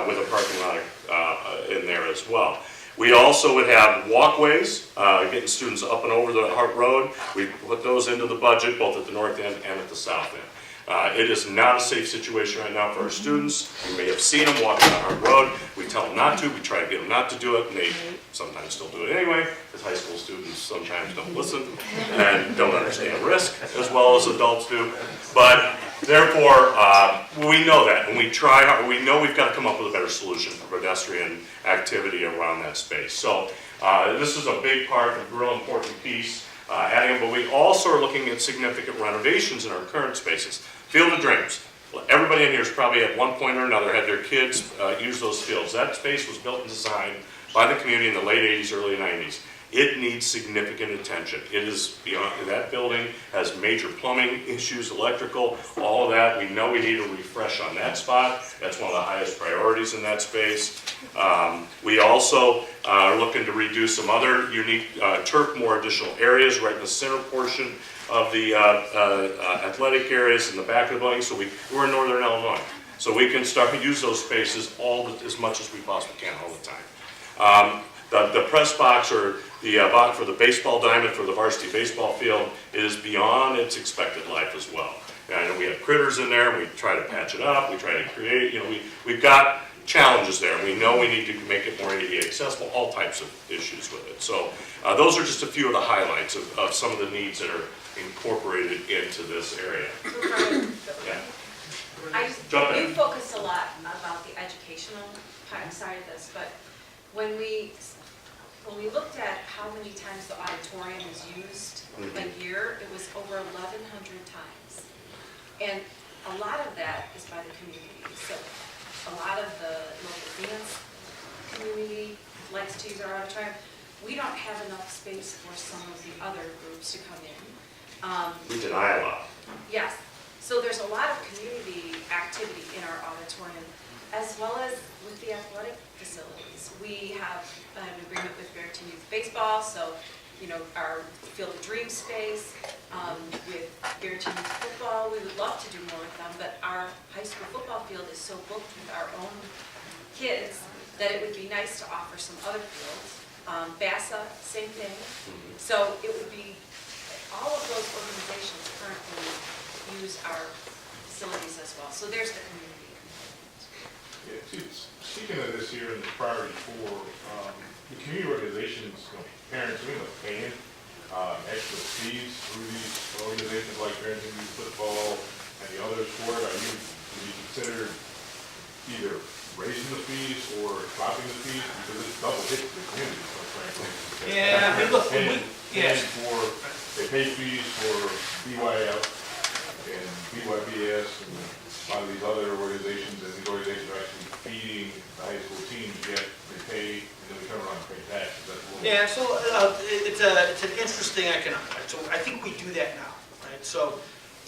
with a parking lot in there as well. We also would have walkways, getting students up and over the Hart Road. We put those into the budget, both at the north end and at the south end. It is not a safe situation right now for our students. You may have seen them walking down Hart Road. We tell them not to. We try to get them not to do it, and they sometimes still do it anyway, because high school students sometimes don't listen and don't understand risk as well as adults do. But therefore, we know that, and we try hard. We know we've got to come up with a better solution for pedestrian activity around that space. So this is a big part, a real important piece. Adding, but we also are looking at significant renovations in our current spaces. Field of Dreams. Everybody in here has probably at one point or another had their kids use those fields. That space was built and designed by the community in the late 80s, early 90s. It needs significant attention. It is beyond, that building has major plumbing issues, electrical, all of that. We know we need a refresh on that spot. That's one of the highest priorities in that space. We also are looking to redo some other unique turf, more additional areas right in the center portion of the athletic areas in the back of the building. So we're in northern Illinois. So we can start to use those spaces as much as we possibly can all the time. The press box or the box for the baseball diamond for the varsity baseball field is beyond its expected life as well. And I know we have critters in there, and we try to patch it up, we try to create, we've got challenges there. We know we need to make it more ADA accessible, all types of issues with it. So those are just a few of the highlights of some of the needs that are incorporated into this area. Yeah. You focus a lot about the educational side of this, but when we looked at how many times the auditorium is used a year, it was over 1,100 times. And a lot of that is by the community. So a lot of the local dance community likes to use our auditorium. We don't have enough space for some of the other groups to come in. We deny a lot. Yes. So there's a lot of community activity in our auditorium, as well as with the athletic facilities. We have an agreement with Barrington Youth Baseball, so our Field of Dreams space, with Barrington Youth Football, we would love to do more with them, but our high school football field is so booked with our own kids that it would be nice to offer some other fields. BASA, same thing. So it would be, all of those organizations currently use our facilities as well. So there's the community. Yeah, speaking of this here in the priority 4, the community organizations, parents, we have a band extra fees through these organizations like Referendum Youth Football and the others for it? Would you consider either raising the fees or dropping the fees? Because it's double hit to the community, quite frankly. Yeah, I mean, look, yes. They pay fees for BYF and BYBS and a lot of these other organizations, and these organizations are actually feeding the high school teams, yet they pay, and then we turn around and pay taxes. That's a little. Yeah, so it's an interesting economic, right? So I think we do that now, right? So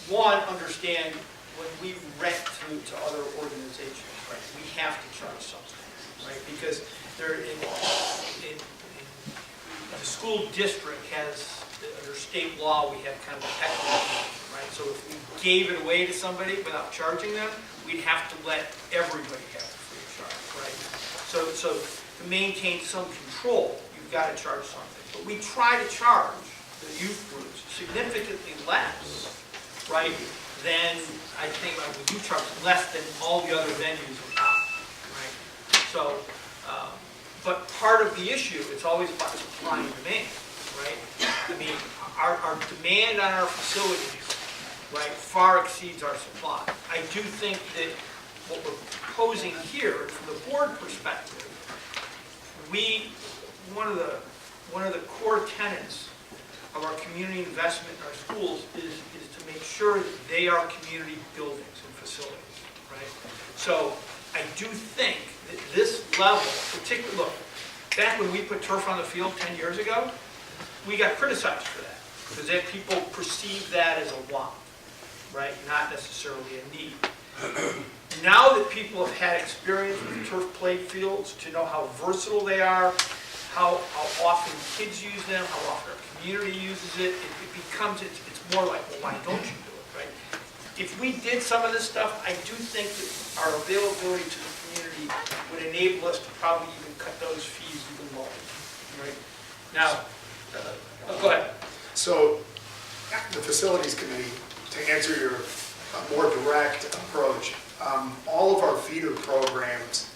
one, understand when we rent to other organizations, right, we have to charge something, right? Because they're in the school district has, under state law, we have kind of a mechanism, right? So if we gave it away to somebody without charging them, we'd have to let everybody have it free of charge, right? So to maintain some control, you've got to charge something. But we try to charge the youth groups significantly less, right, than, I think, we do charge less than all the other venues in town, right? So, but part of the issue, it's always about supply and demand, right? I mean, our demand on our facilities, right, far exceeds our supply. I do think that what we're proposing here, from the board perspective, one of the core tenets of our community investment in our schools is to make sure that they are community buildings and facilities, right? So I do think that this level, particularly, look, back when we put turf on the field 10 years ago, we got criticized for that, because then people perceived that as a want, right? Not necessarily a need. Now that people have had experience with turf played fields, to know how versatile they are, how often kids use them, how often our community uses it, it becomes, it's more like, well, why don't you do it, right? If we did some of this stuff, I do think that our availability to the community would enable us to probably even cut those fees even lower, right? Now, go ahead. So, the facilities committee, to answer your more direct approach, all of our feeder programs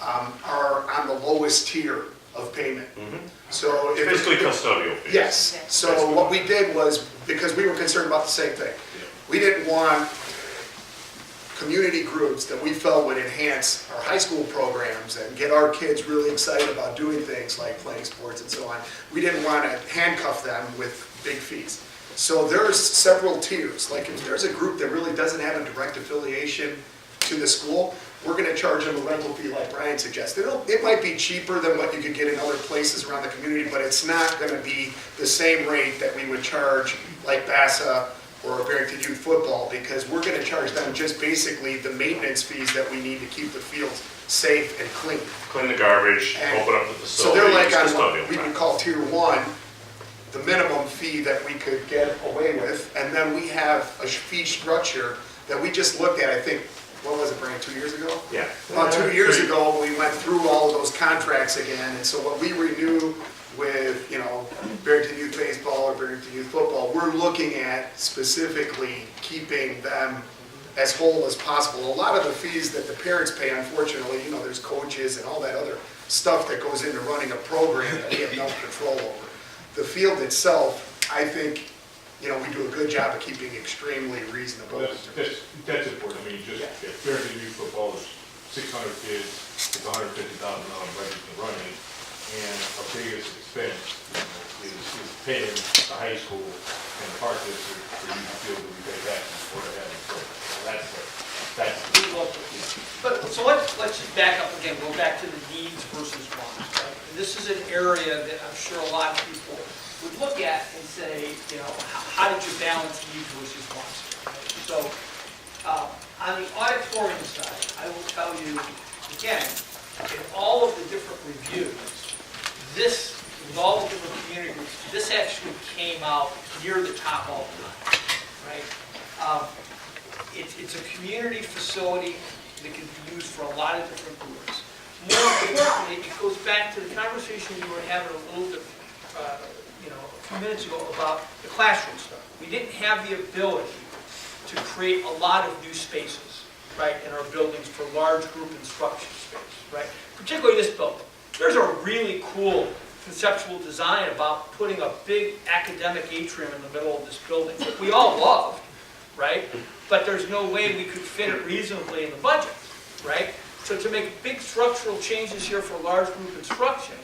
are on the lowest tier of payment. So if Basically custodial fees. Yes. So what we did was, because we were concerned about the same thing, we didn't want community groups that we felt would enhance our high school programs and get our kids really excited about doing things like playing sports and so on. We didn't want to handcuff them with big fees. So there's several tiers. Like if there's a group that really doesn't have a direct affiliation to the school, we're going to charge them a rental fee like Brian suggested. It might be cheaper than what you could get in other places around the community, but it's not going to be the same rate that we would charge like BASA or Barrington Youth Football, because we're going to charge them just basically the maintenance fees that we need to keep the fields safe and clean. Clean the garbage, And open up the so facility. they're like it's on what custodial. we would call tier one, the minimum fee that we could get away with, and then we have a fee structure that we just looked at, I think, what was it, Brian, 2 years ago? Yeah. About 2 years ago, we went through all of those contracts again, and so what we renew with, Barrington Youth Baseball or Barrington Youth Football, we're looking at specifically keeping them as whole as possible. A lot of the fees that the parents pay, unfortunately, there's coaches and all that other stuff that goes into running a program that we have no control over. The field itself, I think, we do a good job of keeping extremely reasonable. Well, that's important. I mean, just if Barrington Youth Football is 600 kids, it's $150,000 budget to run it, and our biggest expense is paying the high school and the park district for use of field that we pay taxes for to have it. So that's But so let's just back up again, go back to the needs versus wants, right? And this is an area that I'm sure a lot of people would look at and say, how did you balance needs versus wants? Right? So on the auditorium side, I will tell you, again, in all of the different reviews, with all the different community groups, this actually came out near the top all the time, right? It's a community facility that can be used for a lot of different groups. More importantly, it goes back to the conversation we were having a little bit, a few minutes ago about the classroom stuff. We didn't have the ability to create a lot of new spaces, right, in our buildings for large group instruction space, right? Particularly this building. There's a really cool conceptual design about putting a big academic atrium in the middle of this building that we all loved, right? But there's no way we could fit it reasonably in the budget, right? So to make big structural changes here for large group instruction,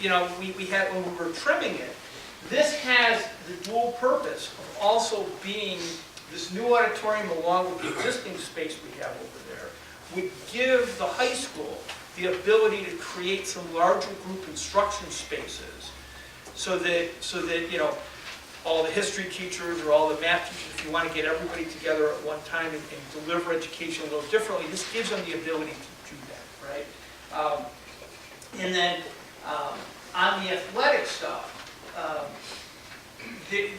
you know, we had, when we were trimming it, this has the dual purpose of also being this new auditorium along with the existing space we have over there would give the high school the ability to create some larger group instruction spaces so that you know, all the history teachers or all the math teachers, if you want to get everybody together at one time and deliver education a little differently, this gives them the ability to do that, right? And then on the athletic stuff,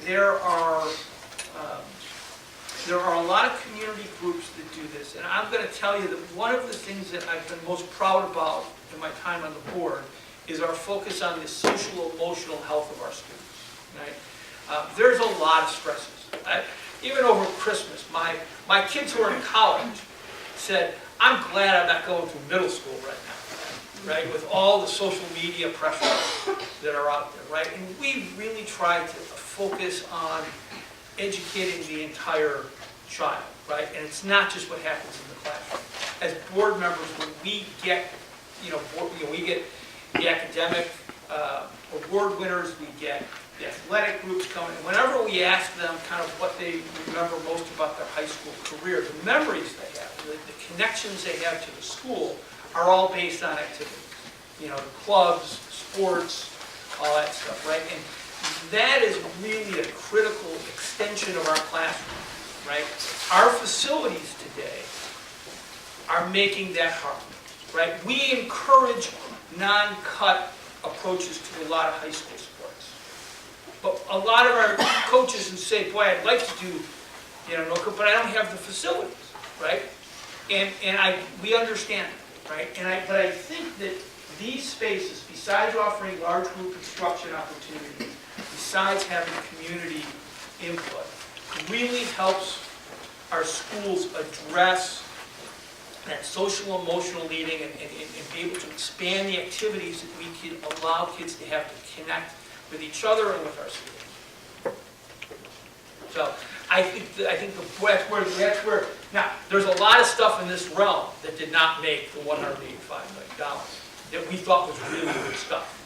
there are a lot of community groups that do this, and I'm going to tell you that one of the things that I've been most proud about in my time on the board is our focus on the social emotional health of our students, right? There's a lot of stresses. Even over Christmas, my kids who are in college said, I'm glad I'm not going through middle school right now, right? With all the social media pressures that are out there, right? And we really try to focus on educating the entire child, right? And it's not just what happens in the classroom. As board members, when we get, we get the academic award winners, we get the athletic groups coming. Whenever we ask them kind of what they remember most about their high school career, the memories they have, the connections they have to the school are all based on activities. You know, clubs, sports, all that stuff, right? And that is really a critical extension of our classroom, right? Our facilities today are making that happen, right? We encourage non-cut approaches to a lot of high school sports. But a lot of our coaches who say, boy, I'd like to do, no cut, but I don't have the facilities, right? And we understand that, right? But I think that these spaces, besides offering large group instruction opportunities, besides having community input, really helps our schools address that social emotional needing and be able to expand the activities that we can allow kids to have to connect with each other and with our students. So I think that's where now there's a lot of stuff in this realm that did not make the $185 million that we thought was really good stuff.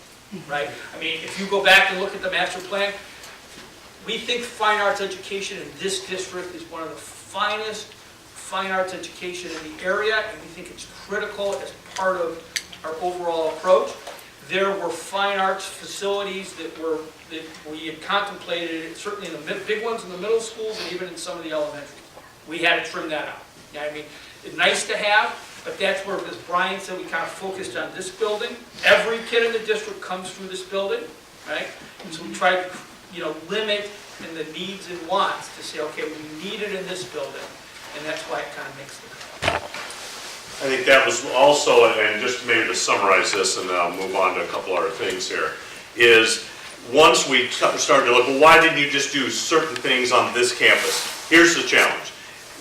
Right? I mean, if you go back and look at the master plan, we think fine arts education in this district is one of the finest fine arts education in the area, and we think it's critical as part of our overall approach. There were fine arts facilities that we had contemplated, certainly in the big ones in the middle schools and even in some of the elementaries. We had to trim that out. You know what I mean? It's nice to have, but that's where, as Brian said, we kind of focused on this building. Every kid in the district comes through this building, right? And so we tried to, limit in the needs and wants to say, okay, we need it in this building, and that's why it kind of makes the cut. I think that was also, and just maybe to summarize this, and then I'll move on to a couple other things here, is once we started to look, well, why didn't you just do certain things on this campus? Here's the challenge.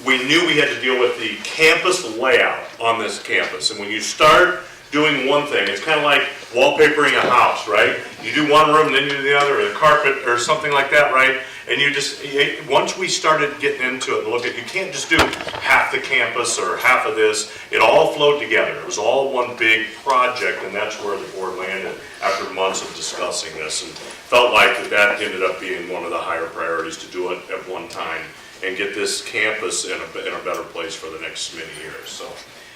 We knew we had to deal with the campus layout on this campus. And when you start doing one thing, it's kind of like wallpapering a house, right? You do one room, then you do the other, or the carpet, or something like that, right? And you just, once we started getting into it and look at, you can't just do half the campus or half of this. It all flowed together. It was all one big project, and that's where the board landed after months of discussing this, and felt like that ended up being one of the higher priorities to do it at one time and get this campus in a better place for the next many years. So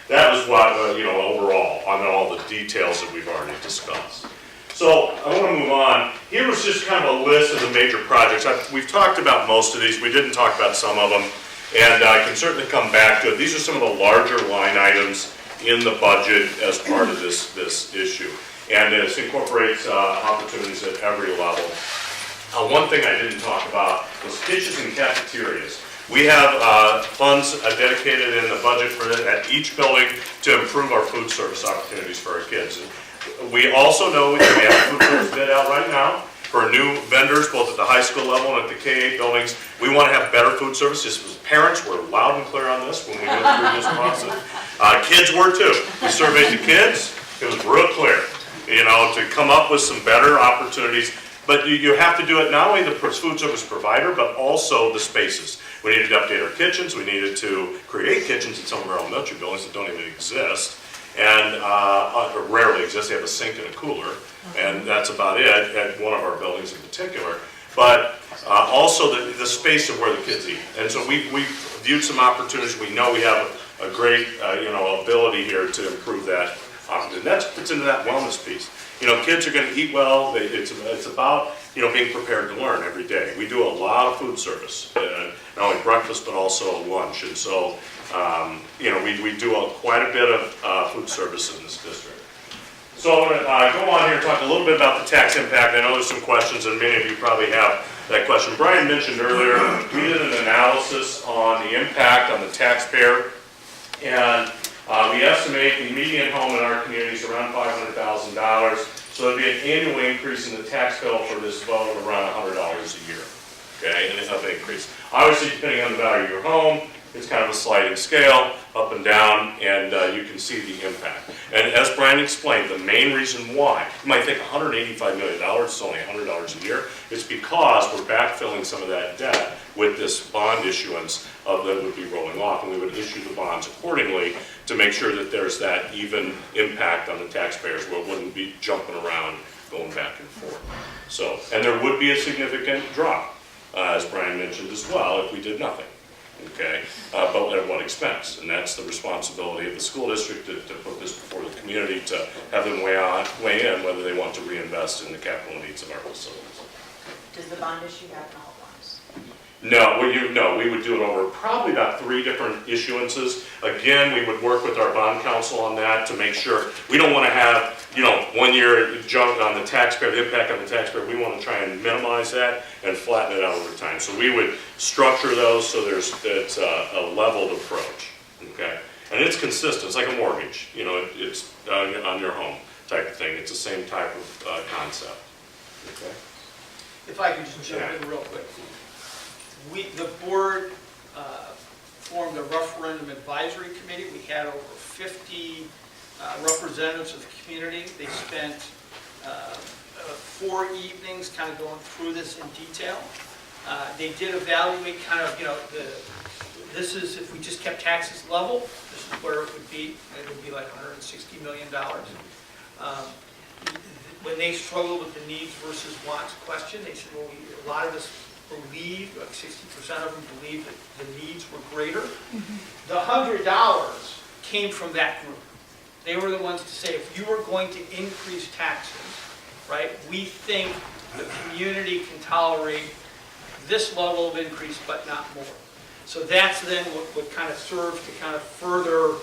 that was what, overall, on all the details that we've already discussed. So I want to move on. Here was just kind of a list of the major projects. We've talked about most of these. We didn't talk about some of them, and I can certainly come back to it. These are some of the larger line items in the budget as part of this issue. And this incorporates opportunities at every level. One thing I didn't talk about was kitchens and cafeterias. We have funds dedicated in the budget for at each building to improve our food service opportunities for our kids. And we also know that we have a food service bid out right now for new vendors, both at the high school level and at the K-8 buildings. We want to have better food service. Just as parents, we're loud and clear on this when we go through this process. Kids were too. We surveyed the kids. It was real clear. you know, to come up with some better opportunities. But you have to do it not only the food service provider, but also the spaces. We needed to update our kitchens. We needed to create kitchens in some of our elementary buildings that don't even exist, and or rarely exist. They have a sink and a cooler, and that's about it at one of our buildings in particular. But also the space of where the kids eat. And so we viewed some opportunities. We know we have a great ability here to improve that. And that fits into that wellness piece. You know, kids are going to eat well. It's about, you know, being prepared to learn every day. We do a lot of food service, not only breakfast but also lunch. And so, you know, we do quite a bit of food service in this district. So I'm going to go on here and talk a little bit about the tax impact. I know there's some questions, and many of you probably have that question. Brian mentioned earlier, we did an analysis on the impact on the taxpayer, and we estimate the median home in our community is around $500,000. So it'd be an annual increase in the tax bill for this vote of around $100 a year. Okay, and it's an increase. Obviously, depending on the value of your home, it's kind of a sliding scale, up and down, and you can see the impact. And as Brian explained, the main reason why, you might think $185 million is only $100 a year, it's because we're backfilling some of that debt with this bond issuance that would be rolling off, and we would issue the bonds accordingly to make sure that there's that even impact on the taxpayers, where it wouldn't be jumping around, going back and forth. So, and there would be a significant drop, as Brian mentioned as well, if we did nothing. Okay, but at what expense? And that's the responsibility of the school district to put this before the community, to have them weigh in whether they want to reinvest in the capital needs of our facilities. Does the bond issue happen all at once? No, we would do it over probably about 3 different issuances. Again, we would work with our bond counsel on that to make sure we don't want to have, you know, 1 year jump on the taxpayer, the impact on the taxpayer. We want to try and minimize that and flatten it out over time. So we would structure those so it's a leveled approach. Okay, and it's consistent. It's like a mortgage. You know, it's on your home type of thing. It's the same type of concept. Okay. If I could just jump in real quick. The board formed a referendum advisory committee. We had over 50 representatives of the community. They spent 4 evenings kind of going through this in detail. They did evaluate kind of, you know, this is, if we just kept taxes level, this is where it would be. It would be like $160 million. When they struggled with the needs versus wants question, they said, well, a lot of us believe, like 60% of them believe that the needs were greater. The $100 came from that group. They were the ones to say, if you were going to increase taxes, right, we think the community can tolerate this level of increase, but not more. So that's then what kind of serves to kind of further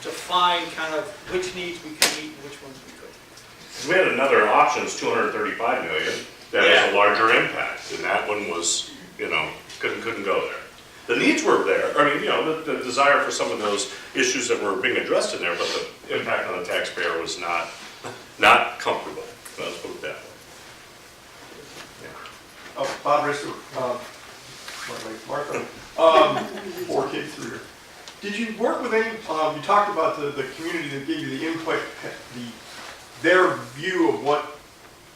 define kind of which needs we can meet and which ones we couldn't. We had another option, it's $235 million. That has a larger impact, and that one was, you know, couldn't go there. The needs were there. I mean, you know, the desire for some of those issues that were being addressed in there, but the impact on the taxpayer was not comfortable. Let's put it that way. Yeah. Oh, Bob Rister, Martha, 4K through. Did you work with any? You talked about the community that gave you the input, their view of what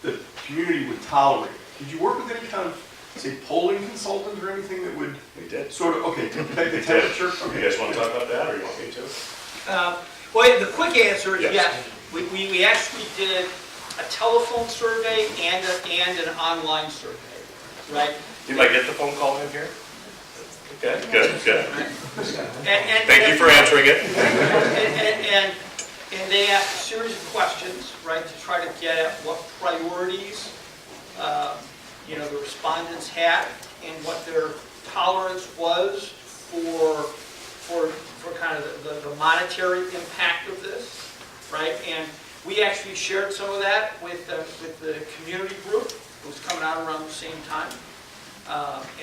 the community would tolerate. Did you work with any kind of, say, polling consultant or anything that would? We did. Sort of, okay, take the temperature? Okay. You guys want to talk about that, or you want me to? Well, the quick answer is yes. yes. We actually did a telephone survey and an online survey, right? Did I get the phone call in here? Okay, good. And Thank you for answering it. And they asked a series of questions, right, to try to get at what priorities, you know, the respondents had and what their tolerance was for kind of the monetary impact of this, right? And we actually shared some of that with the community group who was coming out around the same time.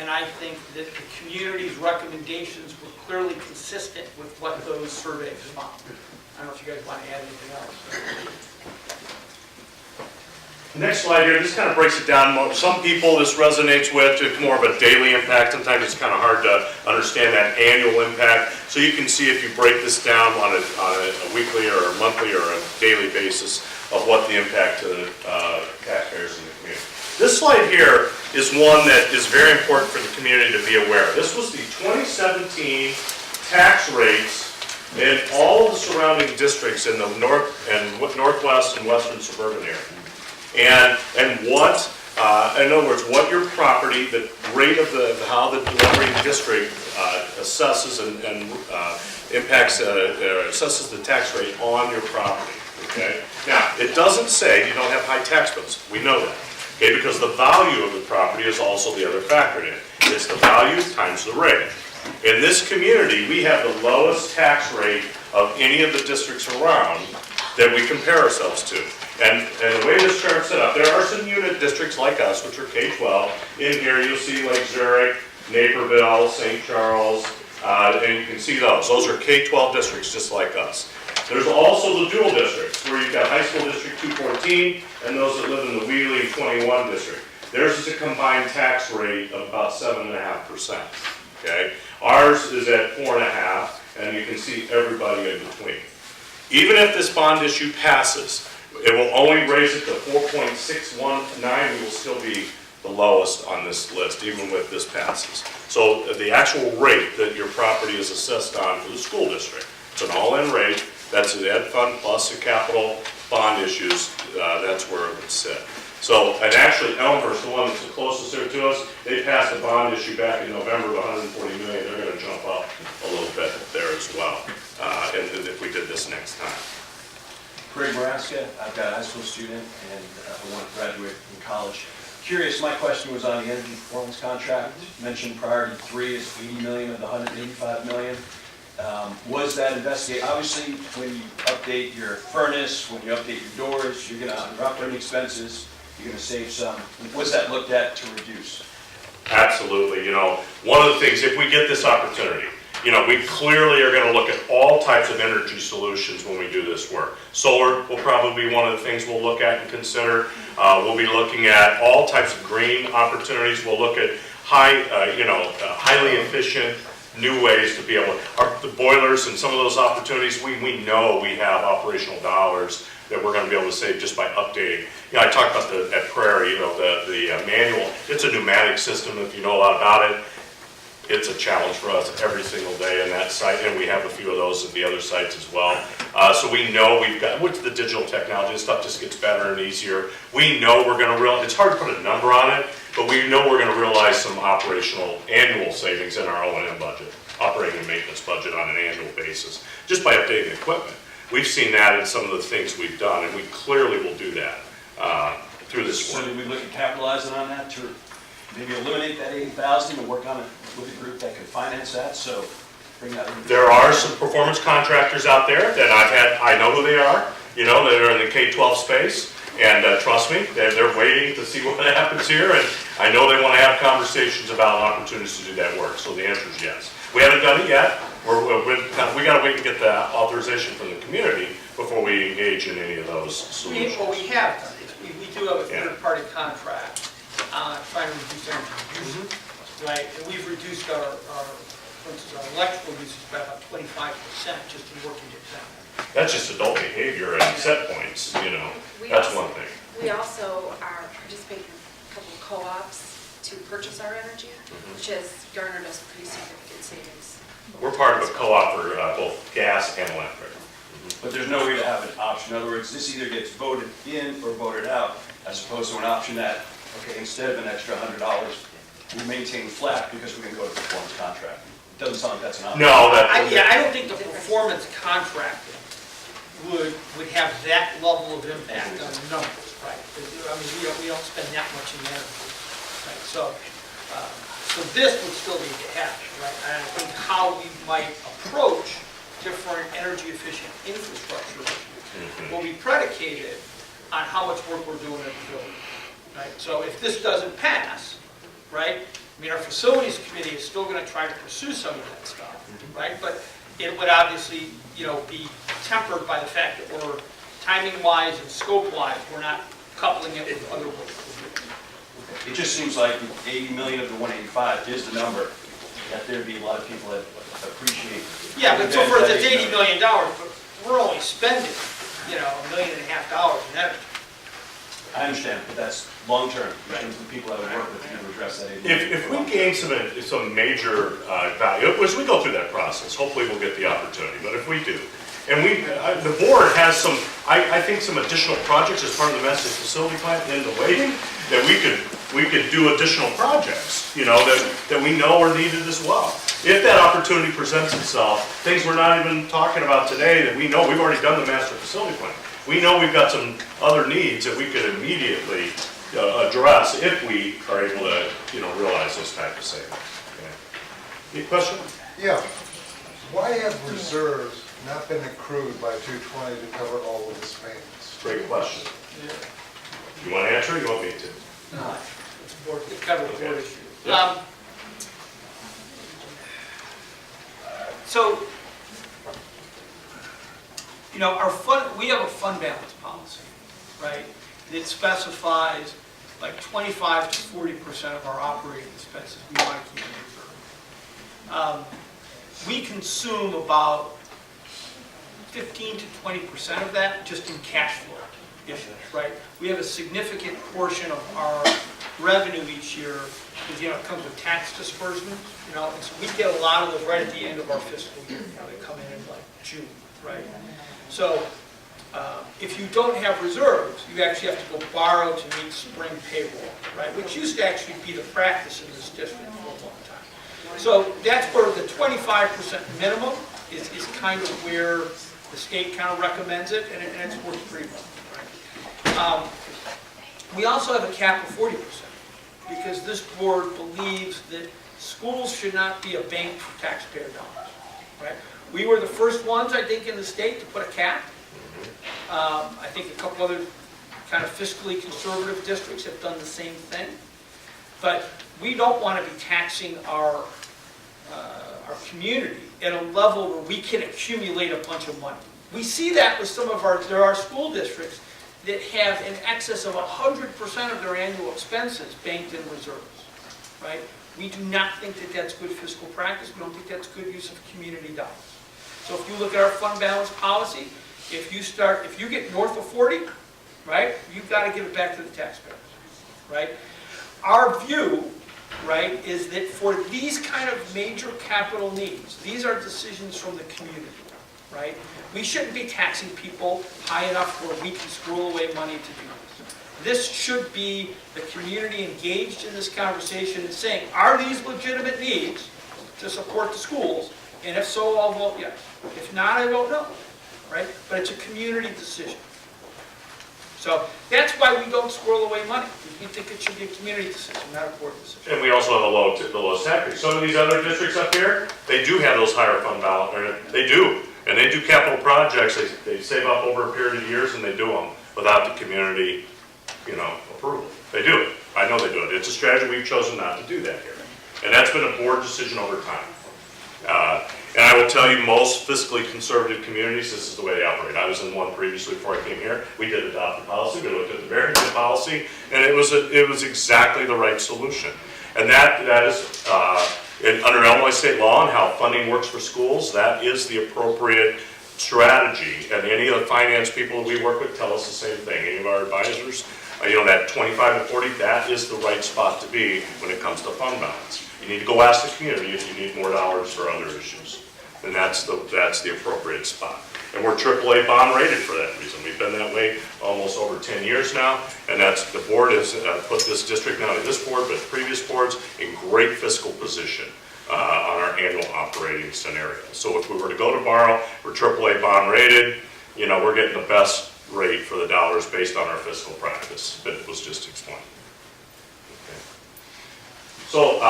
And I think that the community's recommendations were clearly consistent with what those surveys found. I don't know if you guys want to add anything else. Next slide here, this kind of breaks it down. Some people this resonates with, it's more of a daily impact. Sometimes it's kind of hard to understand that annual impact. So you can see if you break this down on a weekly or a monthly or a daily basis of what the impact to the taxpayers in the community. This slide here is one that is very important for the community to be aware of. This was the 2017 tax rates in all of the surrounding districts in the northwest and western suburban area. And what, in other words, what your property, the rate of how the delivering district assesses and impacts, assesses the tax rate on your property, okay? Now, it doesn't say you don't have high tax bills. We know that, okay? Because the value of the property is also the other factor in it. It's the value times the rate. In this community, we have the lowest tax rate of any of the districts around that we compare ourselves to. And the way this chart's set up, there are some unit districts like us, which are K-12. In here, you'll see Lake Zurich, Naperville, St. Charles, and you can see those. Those are K-12 districts just like us. There's also the dual districts, where you've got High School District 214 and those that live in the Wheeling 21 district. Theirs is a combined tax rate of about 7.5%, okay? Ours is at 4.5%, and you can see everybody in between. Even if this bond issue passes, it will only raise it to 4.619. We will still be the lowest on this list, even with this passes. So the actual rate that your property is assessed on for the school district, it's an all-in rate. That's the ed fund plus the capital bond issues. That's where it would sit. So, and actually Elmhurst, the one that's the closest there to us, they passed a bond issue back in November of $140 million. They're going to jump up a little bit there as well, and if we did this next time. Craig Maraska, I've got a high school student and I want to graduate from college. Curious, my question was on the energy performance contract. You mentioned priority 3 is 80 million of the 185 million. Was that investigated? Obviously, when you update your furnace, when you update your doors, you're going to, on your operating expenses, you're going to save some. Was that looked at to reduce? Absolutely. You know, one of the things, if we get this opportunity, you know, we clearly are going to look at all types of energy solutions when we do this work. Solar will probably be one of the things we'll look at and consider. We'll be looking at all types of green opportunities. We'll look at highly efficient new ways to be able to, the boilers and some of those opportunities, we know we have operational dollars that we're going to be able to save just by updating. You know, I talked about at Prairie, you know, the manual. It's a pneumatic system, if you know a lot about it. It's a challenge for us every single day in that site, and we have a few of those at the other sites as well. So we know we've got, with the digital technology, this stuff just gets better and easier. We know we're going to realize, it's hard to put a number on it, but we know we're going to realize some operational annual savings in our O&M budget, operating and maintenance budget on an annual basis, just by updating the equipment. We've seen that in some of the things we've done, and we clearly will do that through this work. So did we look at capitalizing on that to maybe eliminate that 80,000 and work on it with a group that could finance that? So bring that in. There are some performance contractors out there that I know who they are, you know, that are in the K-12 space. And trust me, they're waiting to see what happens here, and I know they want to have conversations about opportunities to do that work. So the answer is yes. We haven't done it yet. We got to wait and get the authorization from the community before we engage in any of those solutions. Well, we have done it. We do have a third-party contract trying to reduce energy use, right? And we've reduced for instance, our electrical usage by about 25% just in working together. That's just adult behavior and set points, you know. That's one thing. We also are participating in a couple of co-ops to purchase our energy, which has garnered us pretty significant savings. We're part of a co-op for both gas and electric. But there's no way to have an option. In other words, this either gets voted in or voted out, as opposed to an option that, okay, instead of an extra $100, we maintain flat because we're going to go to performance contract. It doesn't sound like that's an option. No, I don't think the performance contracting would have that level of impact on the numbers, right? I mean, we don't spend that much in energy, right? So this would still need to happen, right? And I think how we might approach different energy efficient infrastructure will be predicated on how much work we're doing in the building, right? So if this doesn't pass, right? I mean, our facilities committee is still going to try to pursue some of that stuff, right? But it would obviously, you know, be tempered by the fact that we're timing-wise and scope-wise, we're not coupling it with other work. It just seems like 80 million of the 185 is the number, that there'd be a lot of people that appreciate. Yeah, but so for that this $80 million, but we're only spending, $1.5 million in energy. I understand, but that's long-term, in terms of the people that would work with you to address that 80 million. If we gain some major value, as we go through that process, hopefully we'll get the opportunity, but if we do, and the board has some, I think some additional projects as part of the master facility plan in the waiting, that we could do additional projects, that we know are needed as well. If that opportunity presents itself, things we're not even talking about today that we know, we've already done the master facility plan. We know we've got some other needs that we could immediately address if we are able to, realize those type of savings. Okay. Any question? Yeah. Why have reserves not been accrued by 220 to cover all of this payments? Great question. You want to answer or you want me to? No. It's kind of a board issue. Yeah. So, we have a fund balance policy, right? That specifies like 25 to 40% of our operating expenses we want to keep in reserve. We consume about 15 to 20% of that just in cash flow issues, right? We have a significant portion of our revenue each year because, it comes with tax disbursements, and so we get a lot of those right at the end of our fiscal year. They come in like June, right? So if you don't have reserves, you actually have to go borrow to meet spring payroll, right? Which used to actually be the practice in this district for a long time. So that's where the 25% minimum is kind of where the state kind of recommends it, and it's worked pretty well, right? We also have a cap of 40% because this board believes that schools should not be a bank for taxpayer dollars, right? We were the first ones, I think, in the state to put a cap. I think a couple other kind of fiscally conservative districts have done the same thing. But we don't want to be taxing our community at a level where we can accumulate a bunch of money. We see that with there are school districts that have in excess of 100% of their annual expenses banked in reserves, right? We do not think that that's good fiscal practice. We don't think that's good use of community dollars. So if you look at our fund balance policy, if you get north of 40, right, you've got to give it back to the taxpayers, right? Our view, right, is that for these kind of major capital needs, these are decisions from the community, right? We shouldn't be taxing people high enough where we can squirrel away money to do this. This should be the community engaged in this conversation and saying, are these legitimate needs to support the schools? And if so, I'll vote yes. If not, I vote no, right? But it's a community decision. So that's why we don't squirrel away money. We think it should be a community decision, not a board decision. And we also have the low tax rate. Some of these other districts up here, they do have those higher fund balance, or they do. And they do capital projects, they save up over a period of years and they do them without the community, approval. They do it. I know they do it. It's a strategy we've chosen not to do that here. And that's been a board decision over time. And I will tell you, most fiscally conservative communities, this is the way they operate. I was in one previously before I came here. We did adopt the policy. We looked at the variance policy, and it was exactly the right solution. And that is under Illinois state law and how funding works for schools. That is the appropriate strategy. And any of the finance people that we work with tell us the same thing. Any of our advisors, that 25 to 40, that is the right spot to be when it comes to fund balance. You need to go ask the community if you need more dollars for other issues. And that's the appropriate spot. And we're AAA bond rated for that reason. We've been that way almost over 10 years now. And the board has put this district, not only this board, but previous boards, in great fiscal position on our annual operating scenario. So if we were to go to borrow, we're AAA bond rated, we're getting the best rate for the dollars based on our fiscal practice that was just explained. Okay. So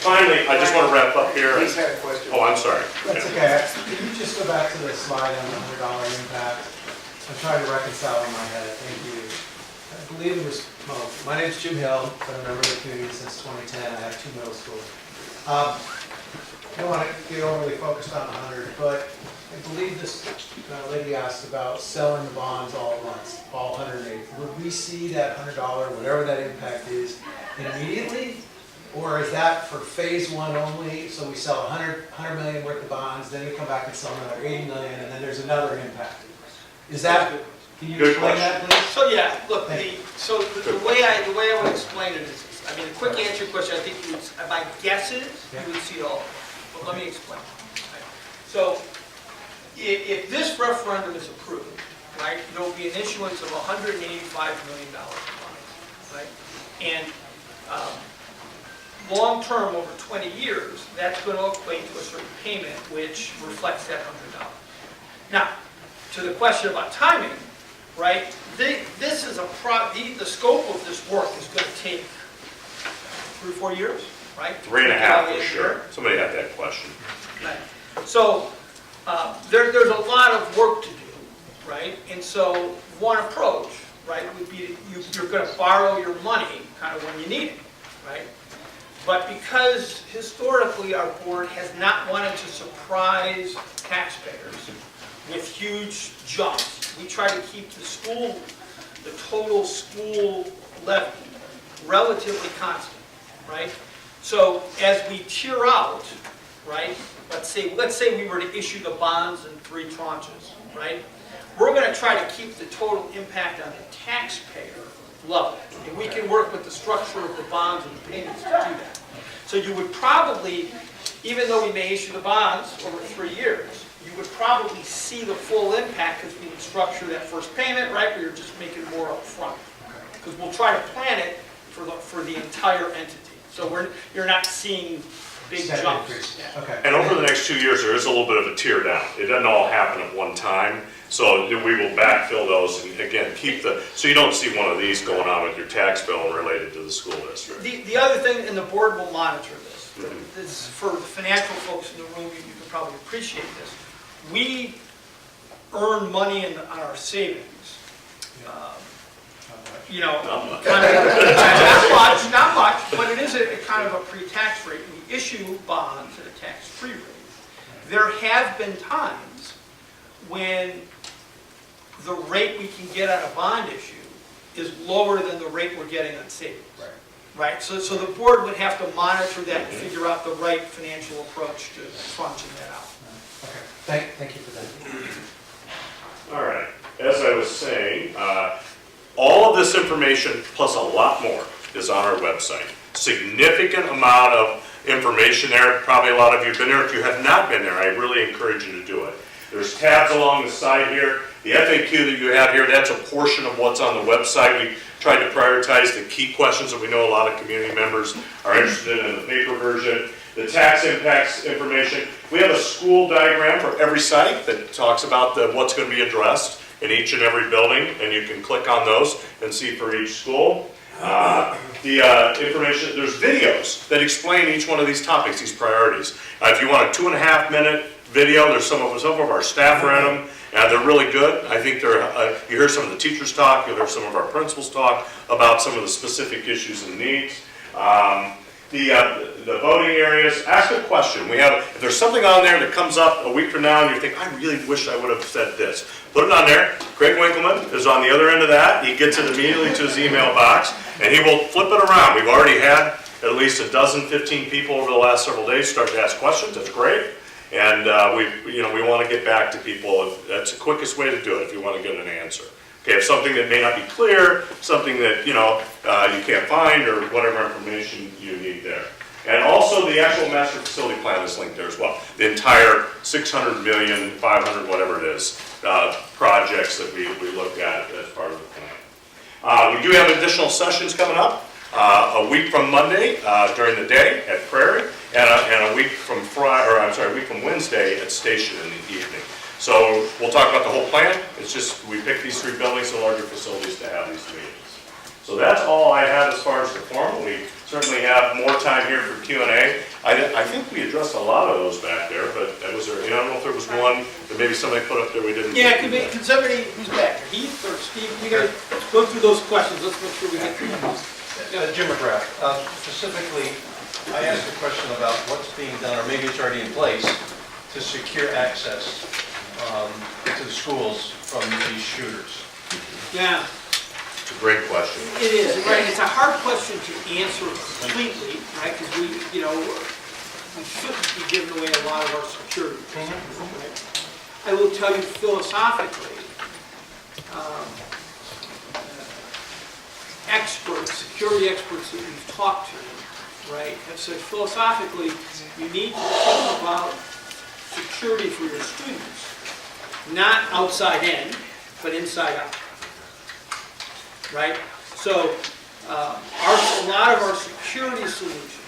finally, I just want to wrap up here. He's had a question. Oh, I'm sorry. That's okay. Can you just go back to the slide on the $100 impact? I'm trying to reconcile in my head. Thank you. I believe it was, my name's Jim Hill. I've been a member of the community since 2010. I have 2 middle schools. I don't want to get overly focused on 100, but I believe this lady asked about selling the bonds all at once, all 180. Would we see that $100, whatever that impact is, immediately? Or is that for phase one only, so we sell 100 million worth of bonds, then we come back and sell another 80 million, and then there's another impact? Is that, can you Good explain that, please? So, yeah, look, the way I would explain it is, I mean, the quick answer to your question, I think you would, my guess is, you would see all of it. But let me explain. Okay. So, if this referendum is approved, right, there will be an issuance of $185 million in bonds, right? And long-term, over 20 years, that's going to equate to a certain payment, which reflects that $100. Now, to the question about timing, right, this is the scope of this work is going to take 3 or 4 years, right? 3.5 for sure. Somebody had that question. Right. So there's a lot of work to do, right? And so one approach, right, would be you're going to borrow your money kind of when you need it, right? But because historically our board has not wanted to surprise taxpayers with huge jumps, we try to keep the total school levy relatively constant, right? So as we tier out, right, let's say we were to issue the bonds in 3 tranches, right? We're going to try to keep the total impact on the taxpayer level. And we can work with the structure of the bonds and the payments to do that. So you would probably, even though we may issue the bonds over 3 years, you would probably see the full impact because we would structure that first payment, right? We are just making more up front. Because we'll try to plan it for the entire entity. So you're not seeing big jumps. Yeah. Okay. And over the next 2 years, there is a little bit of a tear down. It doesn't all happen at one time. So we will backfill those and again, so you don't see one of these going on with your tax bill related to the school district. The other thing, and the board will monitor this, this for the financial folks in the room, you can probably appreciate this. We earn money on our savings. You know, not much, but it is a kind of a pre-tax rate. We issue bonds at a tax-free rate. There have been times when the rate we can get on a bond issue is lower than the rate we're getting on savings. Right? So the board would have to monitor that and figure out the right financial approach to crunching that out. Okay, thank you for that. All right. As I was saying, all of this information plus a lot more is on our website. Significant amount of information there. Probably a lot of you have been there. If you have not been there, I really encourage you to do it. There's tabs along the side here. The FAQ that you have here, that's a portion of what's on the website. We tried to prioritize the key questions that we know a lot of community members are interested in the paper version. The tax impacts information. We have a school diagram for every site that talks about what's going to be addressed in each and every building, and you can click on those and see for each school. The information, there's videos that explain each one of these topics, these priorities. If you want a 2.5-minute video, there's some of our staff ran them, and they're really good. I think you hear some of the teachers talk, you'll hear some of our principals talk about some of the specific issues and needs. The voting areas, ask a question. If there's something on there that comes up a week from now and you think, I really wish I would have said this, put it on there. Craig Winkleman is on the other end of that. He gets it immediately to his email box and he will flip it around. We've already had at least 15 people over the last several days start to ask questions. That's great. And we want to get back to people. That's the quickest way to do it if you want to get an answer. Okay, if something that may not be clear, something that you can't find, or whatever information you need there. And also the actual master facility plan is linked there as well. The entire 600 million, 500, whatever it is, projects that we looked at as part of the plan. We do have additional sessions coming up. A week from Monday during the day at Prairie, and a week from a week from Wednesday at Station in the evening. So we'll talk about the whole plan. It's just we picked these 3 buildings and larger facilities to have these meetings. So that's all I have as far as the forum. We certainly have more time here for Q&A. I think we addressed a lot of those back there, but I don't know if there was one that maybe somebody put up there we didn't. Yeah, could somebody who's back there, Heath or Steve, you guys go through those questions. Let's make sure we get through them. Jim McGrath, specifically, I asked a question about what's being done, or maybe it's already in place, to secure access to the schools from these shooters? Yeah, It's a great question. it is, right, it's a hard question to answer completely, right, because we shouldn't be giving away a lot of our security. Right? I will tell you philosophically, security experts that we've talked to, right, have said philosophically, you need to think about security for your students, not outside in, but inside out, right? So a lot of our security solutions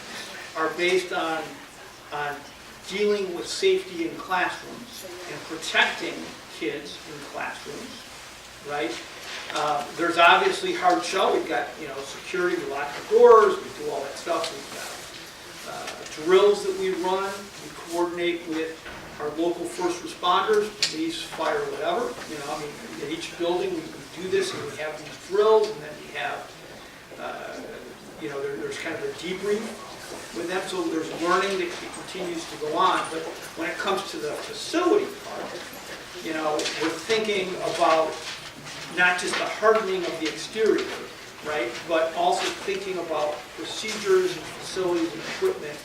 are based on dealing with safety in classrooms and protecting kids in classrooms, right? There's obviously hard shell. We've got, security. We lock the doors. We do all that stuff. We've got drills that we run. We coordinate with our local first responders, police, fire, whatever. At each building we do this, and we have these drills, and then we have, there's kind of a debrief with them. So there's learning that continues to go on. But when it comes to the facility part, we're thinking about not just the hardening of the exterior, right, but also thinking about procedures and facilities and equipment,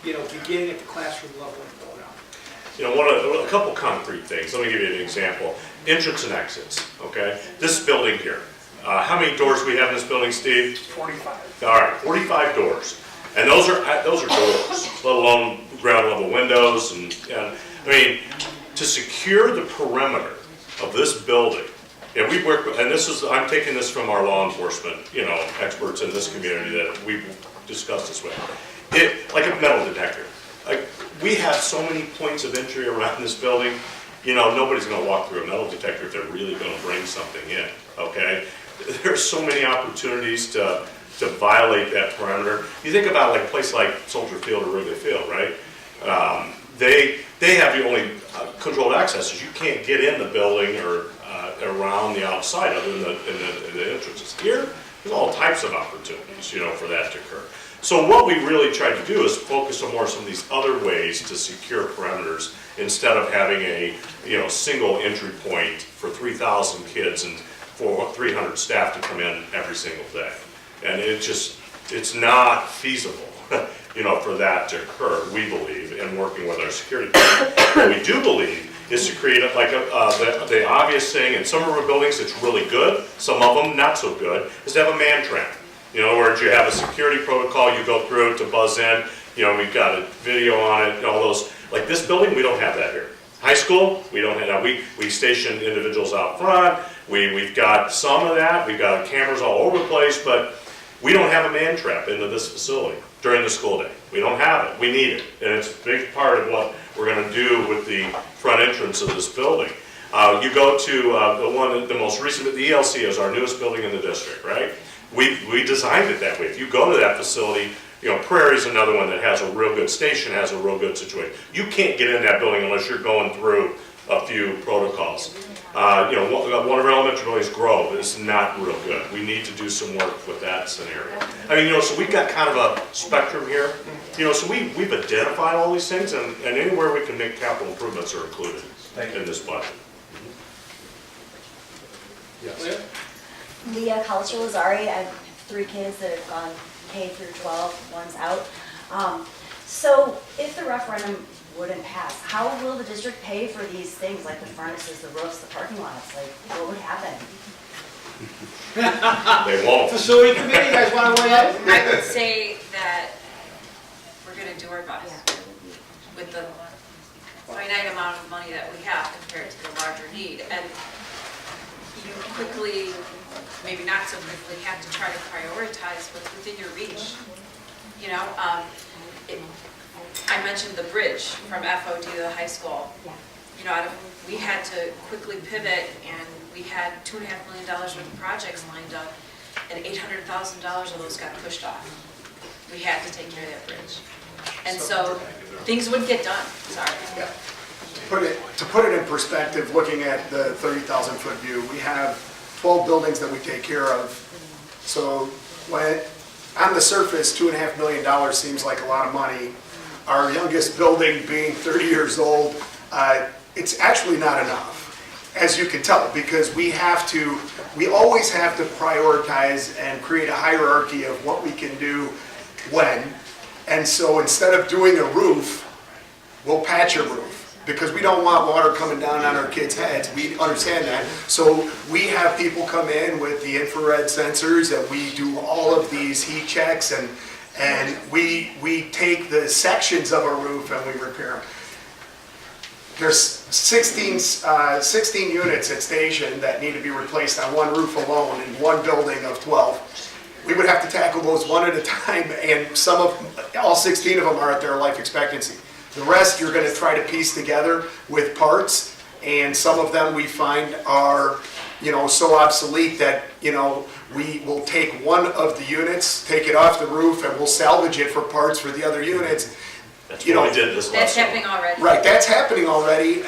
beginning at the classroom level and going out. A couple concrete things. Let me give you an example. Entrance and exits, okay? This building here, how many doors do we have in this building, Steve? 45. All right, 45 doors. And those are doors, let alone ground level windows. And to secure the perimeter of this building, and we work, and I'm taking this from our law enforcement, experts in this community that we've discussed this with. Like a metal detector. Like, we have so many points of entry around this building, nobody's gonna walk through a metal detector if they're really gonna bring something in, okay? There's so many opportunities to violate that perimeter. You think about like a place like Soldier Field or Wrigley Field, right? They have the only controlled access is you can't get in the building or around the outside other than the entrances. Here, there's all types of opportunities, for that to occur. So what we really tried to do is focus on more some of these other ways to secure perimeters instead of having a single entry point for 3,000 kids and for 300 staff to come in every single day. And it's not feasible, for that to occur, we believe, in working with our security people. What we do believe is to create the obvious thing, in some of our buildings it's really good, some of them not so good, is to have a man trap. Where you have a security protocol, you go through it to buzz in, we've got a video on it, all those. Like this building, we don't have that here. High school, we don't have that. We station individuals out front, we've got some of that, we've got cameras all over the place, but we don't have a man trap into this facility during the school day. We don't have it, we need it, and it's a big part of what we're gonna do with the front entrance of this building. You go to the most recent, the ELC is our newest building in the district, right? We designed it that way. If you go to that facility, Prairie's another one that has a real good station, has a real good situation. You can't get in that building unless you're going through a few protocols. One of our elementary buildings, Grove, is not real good. We need to do some work with that scenario. So we've got kind of a spectrum here. So we've identified all these things, and anywhere we can make capital improvements are included in this budget. Yes. Leah Culture-Lazari. I have 3 kids that have gone K through 12, one's out. So if the referendum wouldn't pass, how will the district pay for these things like the furnaces, the roofs, the parking lots? Like, what would happen? They won't. Facility committee, you guys want to weigh in? I would say that we're gonna do our best with the finite amount of money that we have compared to the larger need. And you quickly, maybe not so quickly, have to try to prioritize what's within your reach. I mentioned the bridge from FOD to the high school. We had to quickly pivot, and we had $2.5 million worth of projects lined up, and $800,000 of those got pushed off. We had to take care of that bridge. And so things would get done, sorry. Yeah. To put it in perspective, looking at the 30,000-foot view, we have 12 buildings that we take care of. So on the surface, $2.5 million seems like a lot of money. Our youngest building being 30 years old, it's actually not enough, as you can tell, because we always have to prioritize and create a hierarchy of what we can do when. And so instead of doing a roof, we'll patch a roof, because we don't want water coming down on our kids' heads. We understand that. So we have people come in with the infrared sensors, and we do all of these heat checks, and we take the sections of a roof and we repair them. There's 16 units at Station that need to be replaced on one roof alone in one building of 12. We would have to tackle those one at a time, and all 16 of them are at their life expectancy. The rest you're going to try to piece together with parts, and some of them we find are, so obsolete that, we will take one of the units, take it off the roof, and we'll salvage it for parts for the other units. That's what we did this last summer. That's happening already. Right, that's happening already.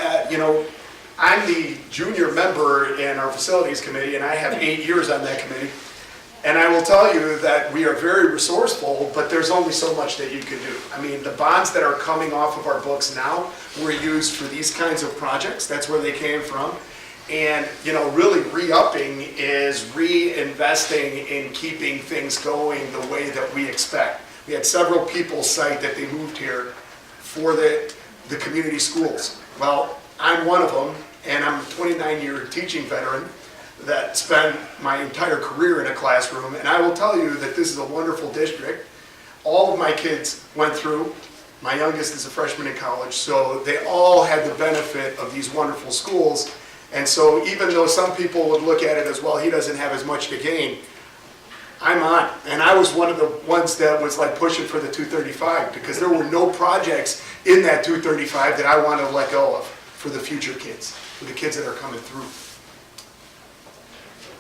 I'm the junior member in our facilities committee, and I have 8 years on that committee. And I will tell you that we are very resourceful, but there's only so much that you can do. I mean, the bonds that are coming off of our books now were used for these kinds of projects. That's where they came from. And, really re-upping is reinvesting in keeping things going the way that we expect. We had several people cite that they moved here for the community schools. Well, I'm one of them, and I'm a 29-year teaching veteran that spent my entire career in a classroom, and I will tell you that this is a wonderful district. All of my kids went through. My youngest is a freshman in college, so they all had the benefit of these wonderful schools. And so even though some people would look at it as, well, he doesn't have as much to gain, I'm on. And I was one of the ones that was like pushing for the 235, because there were no projects in that 235 that I wanted to let go of for the future kids, for the kids that are coming through.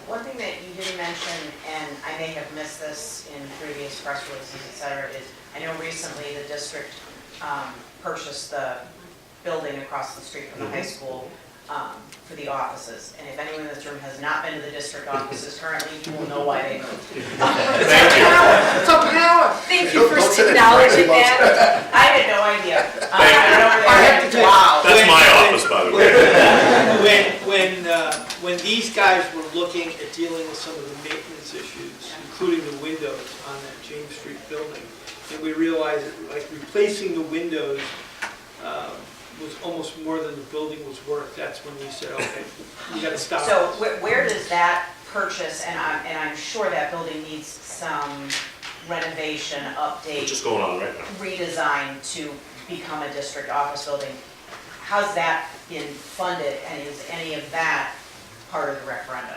One thing that you didn't mention, and I may have missed this in previous press releases, et cetera, is I know recently the district purchased the building across the street from the high school for the offices. And if anyone in this room has not been to the district offices currently, you will know why they moved. It's a power. Thank you for acknowledging that. I had no idea. Thank you. I don't know where I they have are. to tell you, Wow. That's my office, by the way. When these guys were looking at dealing with some of the maintenance issues, including the windows on that James Street building, and we realized that like replacing the windows was almost more than the building was worth, that's when we said, okay, we gotta stop. So where does that purchase, and I'm sure that building needs some renovation, update. Which is going on right now. Redesign to become a district office building. How's that been funded, and is any of that part of the referendum?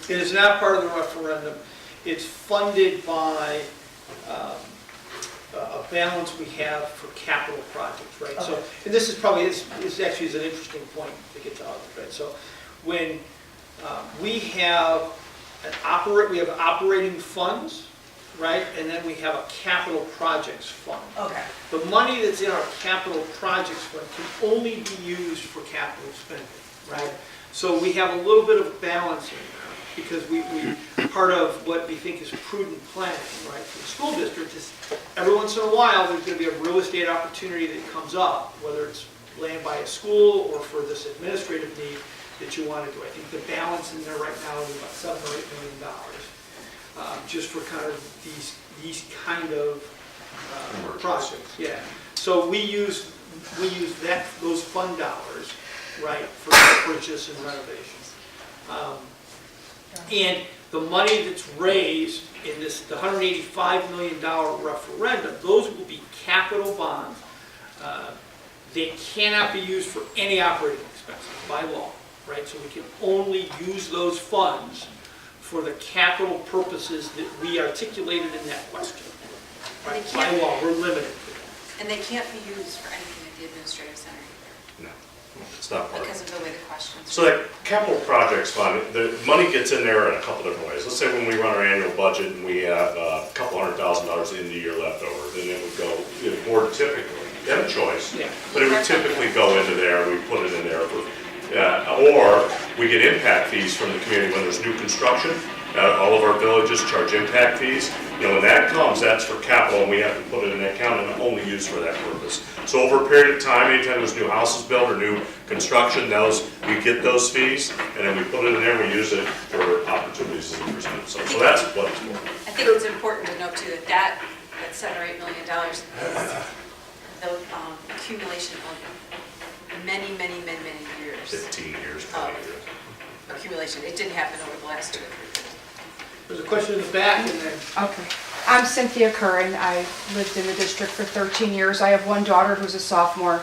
It is not part of the referendum. It's funded by a balance we have for capital projects, right? So, and this is probably, this actually is an interesting point to get to, right? So when we have we have operating funds, right? And then we have a capital projects fund. Okay. The money that's in our capital projects fund can only be used for capital spending, right? So we have a little bit of balance in there, because we part of what we think is prudent planning, right? For the school district is every once in a while there's going to be a real estate opportunity that comes up, whether it's land by a school or for this administrative need that you want to do. I think the balance in there right now is about $7 or $8 million, just for kind of these kind of projects. Yeah. So we use those fund dollars, right, for purchase and renovations. And the money that's raised in the $185 million referendum, those will be capital bonds. They cannot be used for any operating expenses by law, right? So we can only use those funds for the capital purposes that we articulated in that question. Right? By law, we're limited to that. And they can't be used for anything at the administrative center either. No, it's not part of it. Because of the way the questions. So that capital projects fund, the money gets in there in a couple different ways. Let's say when we run our annual budget and we have a couple $100,000 in the year left over, then it would go, more typically, you have a choice, but it would typically go into there, we put it in there for, or we get impact fees from the community when there's new construction, All of our villages charge impact fees. You know, when that comes, that's for capital, and we have to put it in that account and only use for that purpose. So over a period of time, anytime there's new houses built or new construction, we get those fees, and then we put it in there, and we use it for opportunities and improvement. So that's what it's for. I think it's important to note too, that $7 or $8 million is the accumulation of many years. 15 years, 20 of years. accumulation. It didn't happen over the last 2 or 3 years. There's a question in the back and then. Okay. I'm Cynthia Curran. I lived in the district for 13 years. I have one daughter who's a sophomore.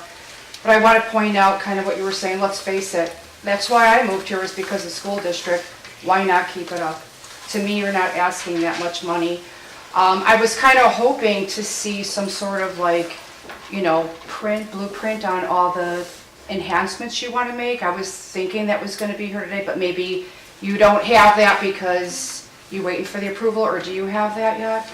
But I want to point out kind of what you were saying. Let's face it. That's why I moved here, is because of school district. Why not keep it up? To me, you're not asking that much money. I was kind of hoping to see some sort of blueprint on all the enhancements you want to make. I was thinking that was going to be here today, but maybe you don't have that because you waiting for the approval, or do you have that yet?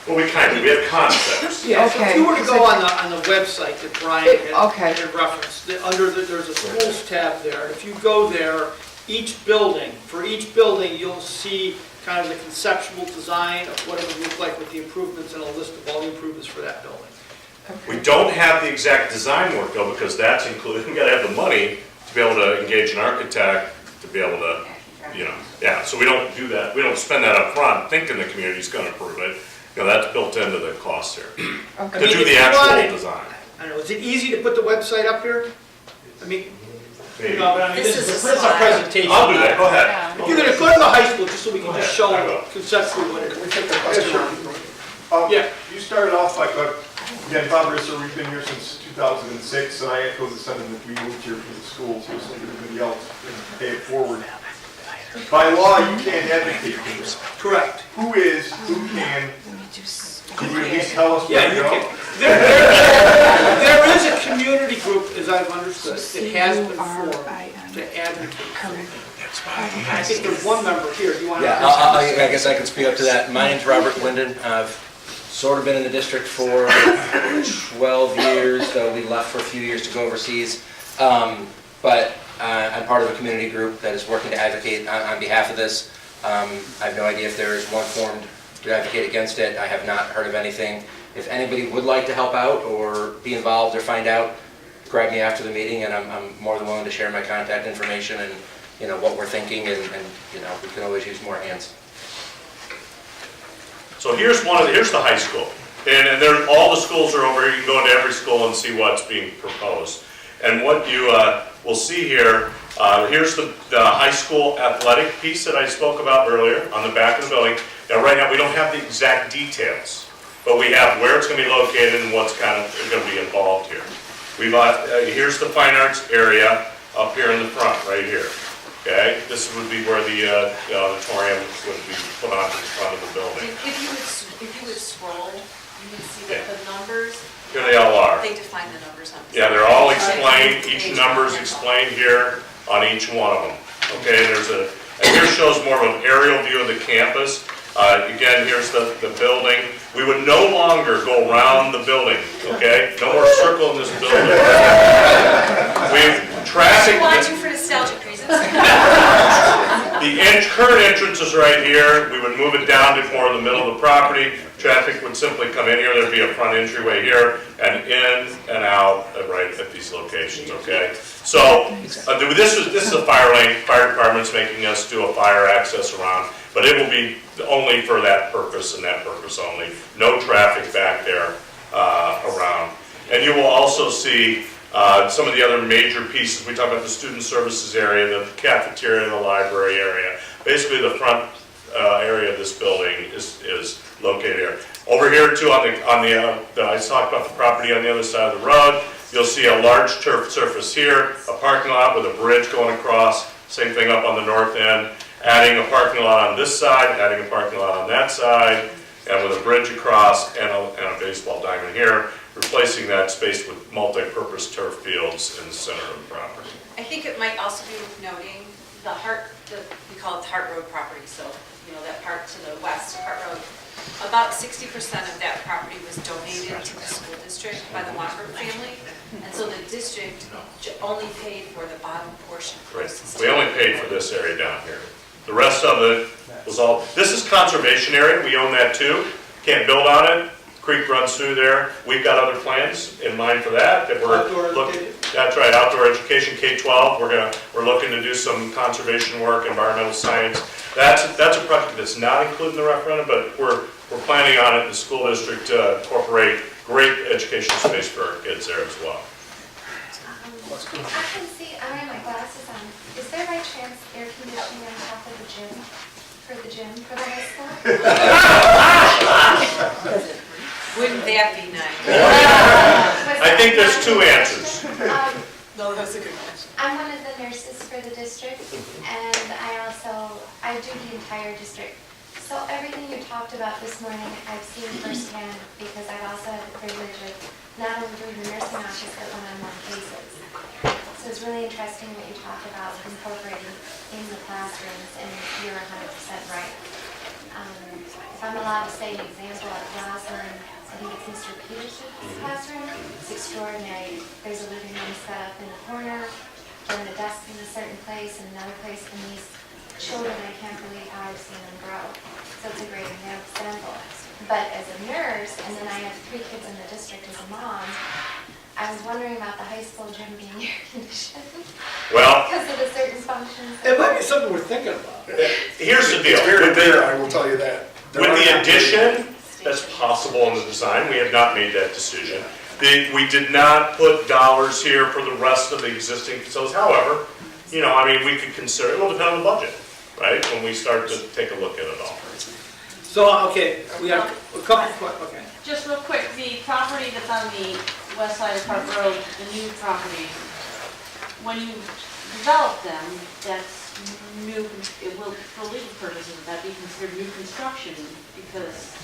Well, we have concepts. Yeah, so Okay. if you were to go on the website that Brian Okay. had referenced, there's a schools tab there. If you go there, for each building, you'll see kind of the conceptual design of what it would look like with the improvements and a list of all the improvements for that building. We don't have the exact design work though, because that's included. We gotta have the money to be able to engage an architect, to be able to, so we don't do that. We don't spend that up front thinking the community's gonna approve it. That's built into the cost here. Okay. To do the actual design. I don't know, is it easy to put the website up here? I mean, Maybe. no, but I mean, This this is is a a slide. presentation. I'll do that, go ahead. If you're gonna go to the high school, just so we can just show I will. conceptually what it is. Can we take a question? Yeah. You started off by, again, Bob Risser, we've been here since 2006, and I echo the sentiment, we moved here for the school, so it's like everybody else, and pay it forward. By law, you can't advocate for this. Correct. Who can you at least tell us Yeah, where to you go? can. There is a community group, as I've understood, that has been formed to advocate for it. I think there's one member here. Do you want to? Yeah, I guess I can speak up to that. My name's Robert Linden. I've sort of been in the district for 12 years, though we left for a few years to go overseas. But I'm part of a community group that is working to advocate on behalf of this. I have no idea if there is one formed to advocate against it. I have not heard of anything. If anybody would like to help out or be involved or find out, grab me after the meeting, and I'm more than willing to share my contact information and what we're thinking, and we can always use more hands. So here's the high school. And all the schools are over here. You can go into every school and see what's being proposed. And what you will see here, here's the high school athletic piece that I spoke about earlier on the back of the building. Now right now we don't have the exact details, but we have where it's going to be located and what's kind of going to be involved here. Here's the fine arts area up here in the front, right here. Okay, this would be where the auditorium would be put on the front of the building. If you would scroll, you would see that the numbers. Here they all are. They define the numbers on this. Yeah, they're all explained. Each number is explained here on each one of them. Okay, and here shows more of an aerial view of the campus. Again, here's the building. We would no longer go around the building, okay? No more circle in this building. Traffic. Watching for nostalgic reasons. The current entrance is right here. We would move it down to more in the middle of the property. Traffic would simply come in here. There'd be a front entryway here and in and out right at these locations, okay? So this is a fire lane. Fire department's making us do a fire access around, but it will be only for that purpose and that purpose only. No traffic back there around. And you will also see some of the other major pieces. We talk about the student services area, the cafeteria, the library area. Basically, the front area of this building is located here. Over here too, I talked about the property on the other side of the road. You'll see a large turf surface here, a parking lot with a bridge going across. Same thing up on the north end. Adding a parking lot on this side, adding a parking lot on that side, and with a bridge across and a baseball diamond here, replacing that space with multi-purpose turf fields in the center of the property. I think it might also be worth noting we call it the Hart Road property, so that part to the west, Hart Road. About 60% of that property was donated to the school district by the Walker family, and so the district only paid for the bottom portion. Right. We only paid for this area down here. The rest of it was all, this is conservation area, we own that too. Can't build on it, creek runs through there. We've got other plans in mind for that, Outdoor looking. education. That's right, outdoor education, K-12, we're looking to do some conservation work, environmental science. That's a project that's not included in the referendum, but we're planning on it in the school district to incorporate great educational space for our kids there as well. I can see, I have my glasses on. Is there by chance air conditioning on top of the gym? For the high school? Wouldn't that be nice? I think there's two answers. No, that's a good question. I'm one of the nurses for the district, and I do the entire district. So everything you talked about this morning, I've seen firsthand, because I've also had the privilege of not only doing the nursing office, but one-on-one cases. So it's really interesting what you talked about incorporating in the classrooms, and you're 100% right. If I'm allowed to say an example at Roslyn, I think it's Mr. Peterson's classroom. It's extraordinary. There's a living room set up in the corner, and a desk in a certain place, and another place, and these children, I can't believe how I've seen them grow. So it's a great example. But as a nurse, and then I have 3 kids in the district as a mom, I was wondering about the high school gym being air conditioned. Well, because of the certain functions. It might be something we're thinking about. Here's the deal. It's very rare, I will tell you that. With the addition, that's possible in the design, we have not made that decision. We did not put dollars here for the rest of the existing facilities. However, we could consider, it will depend on the budget, right? When we start to take a look at it all. So, okay, we got a couple, okay. Just real quick, the property that's on the west side of Park Road, the new property, when you develop them, that's new, it will, for legal purposes, would that be considered new construction? Because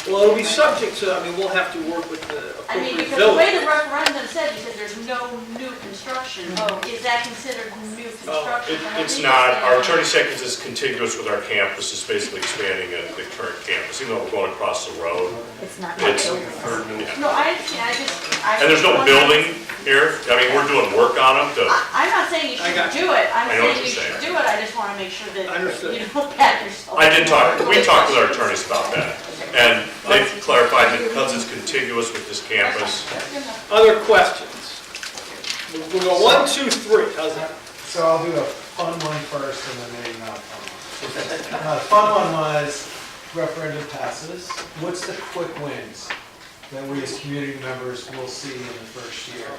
Well, it'll be subject to, we'll have to work with the I mean, appropriate because the way village. the referendum said, you said there's no new construction. Is that considered new construction? It's not. Our attorney said because it's contiguous with our campus, it's basically expanding the current campus, even though we're going across the road. It's not. No, I understand, And there's no building here. We're doing work on them to. I'm not saying you I shouldn't got do it, I'm I know what saying you you're should saying. do it, I just want to make sure that Understood. you don't pat yourself. We talked with our attorneys about that. And they've clarified that because it's contiguous with this campus. Other questions? We'll go 1, 2, 3, how's that? So I'll do a fun one first and then maybe not fun one. Fun one was referendum passes. What's the quick wins that we as community members will see in the first year?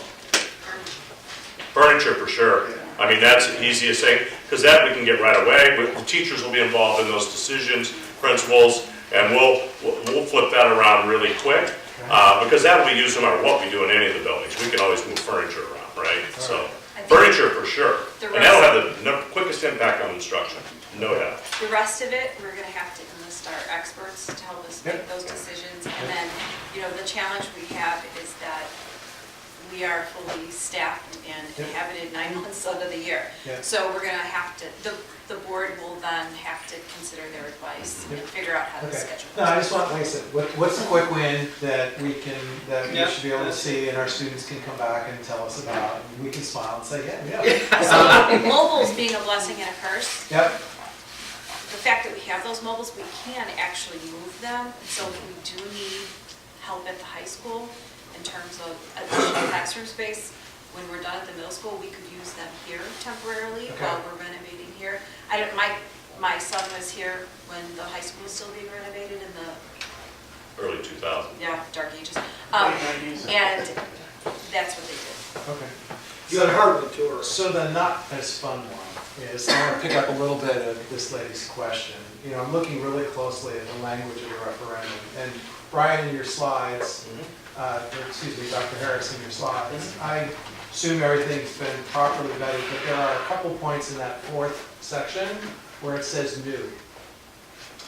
Furniture for sure. That's the easiest thing, because that we can get right away. The teachers will be involved in those decisions, principals, and we'll flip that around really quick, because that will be used no matter what we do in any of the buildings. We can always move furniture around, right? So, furniture for sure. And that'll have the quickest impact on instruction, no doubt. The rest of it, we're gonna have to enlist our experts to help us make those decisions. And then, the challenge we have is that we are fully staffed and inhabited 9 months out of the year. So we're gonna have to, the board will then have to consider their advice and figure out how to schedule. No, I just want, like I said, what's the quick win that we Yep. should be able to see and our students can come back and tell us about? And we can smile and say, yeah. So mobiles being a blessing and a curse. Yep. The fact that we have those mobiles, we can actually move them. So if we do need help at the high school in terms of additional classroom space, when we're done at the middle school, we could use them here temporarily while we're renovating here. My son was here when the high school was still being renovated in the Early 2000s. dark ages. And that's what they did. Okay. You got a hard one too, or? So the not as fun one is, I want to pick up a little bit of this lady's question. I'm looking really closely at the language of the referendum. And Brian, in your slides, Dr. Harris, in your slides, I assume everything's been properly vetted, but there are a couple points in that 4th section where it says new.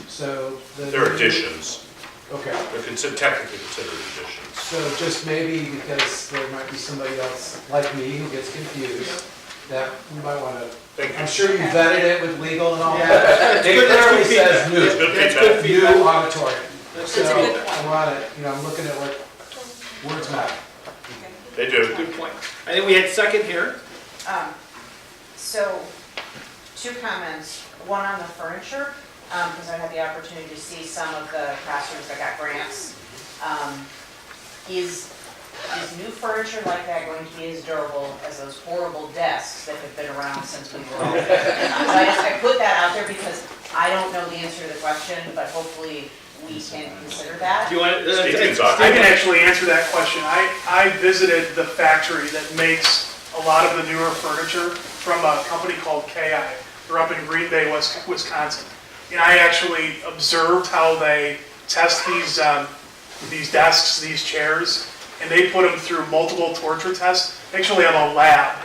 So They're additions. Okay. They're technically considered additions. So just maybe because there might be somebody else like me who gets confused, that we might want to, I'm sure you vetted it with legal and all that. It clearly says new. That's good feedback. New auditorium. That's So a good point. I want it, I'm looking at what words matter. They do. Good point. I think we had second here. So, Two comments, one on the furniture, because I had the opportunity to see some of the classrooms that got grants. Is new furniture like that going to be as durable as those horrible desks that have been around since we were all? So I put that out there because I don't know the answer to the question, but hopefully we can consider that. Do you want, Steve can talk. I can actually answer that question. I visited the factory that makes a lot of the newer furniture from a company called KI. They're up in Green Bay, Wisconsin. And I actually observed how they test these desks, these chairs, and they put them through multiple torture tests. They actually have a lab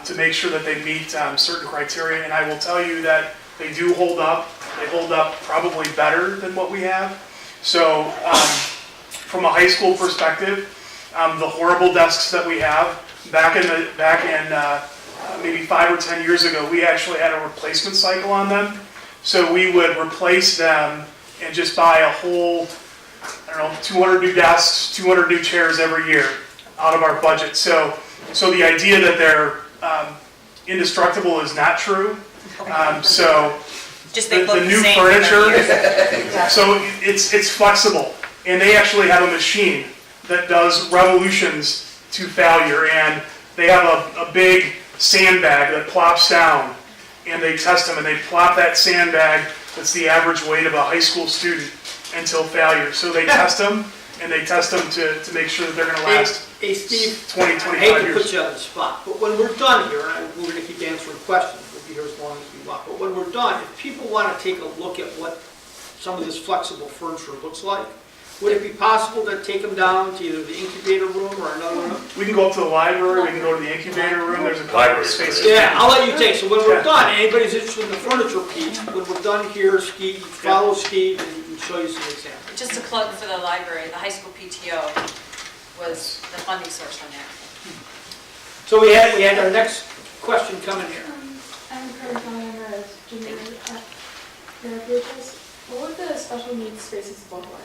to make sure that they meet certain criteria. And I will tell you that they do hold up. They hold up probably better than what we have. So from a high school perspective, the horrible desks that we have, back in maybe 5 or 10 years ago, we actually had a replacement cycle on them. So we would replace them and just buy a whole, 200 new desks, 200 new chairs every year out of our budget. So the idea that they're indestructible is not true. So the new furniture, so it's flexible, and they actually have a machine that does revolutions to failure, and they have a big sandbag that plops down, and they test them, and they plop that sandbag that's the average weight of a high school student until failure. So they test them, and they test them to make sure that they're going to last Hey, Steve, 20, I 25 hate to years. put you on the spot, but when we're done here, and we're going to keep answering questions, we'll be here as long as we want, but when we're done, if people want to take a look at what some of this flexible furniture looks like, would it be possible to take them down to either the incubator room or another room? We can go up to the library, we can go to the incubator room, there's a couple of Library's spaces. great. Yeah, I'll let you take, so when we're done, anybody's interested in the furniture piece, when we're done here, Steve, follow Steve, and he can show you some examples. Just a plug for the library, the high school PTO was the funding source on that. So we had our next question coming here. I'm currently in a junior at Therapeutics. What would the special needs spaces look like?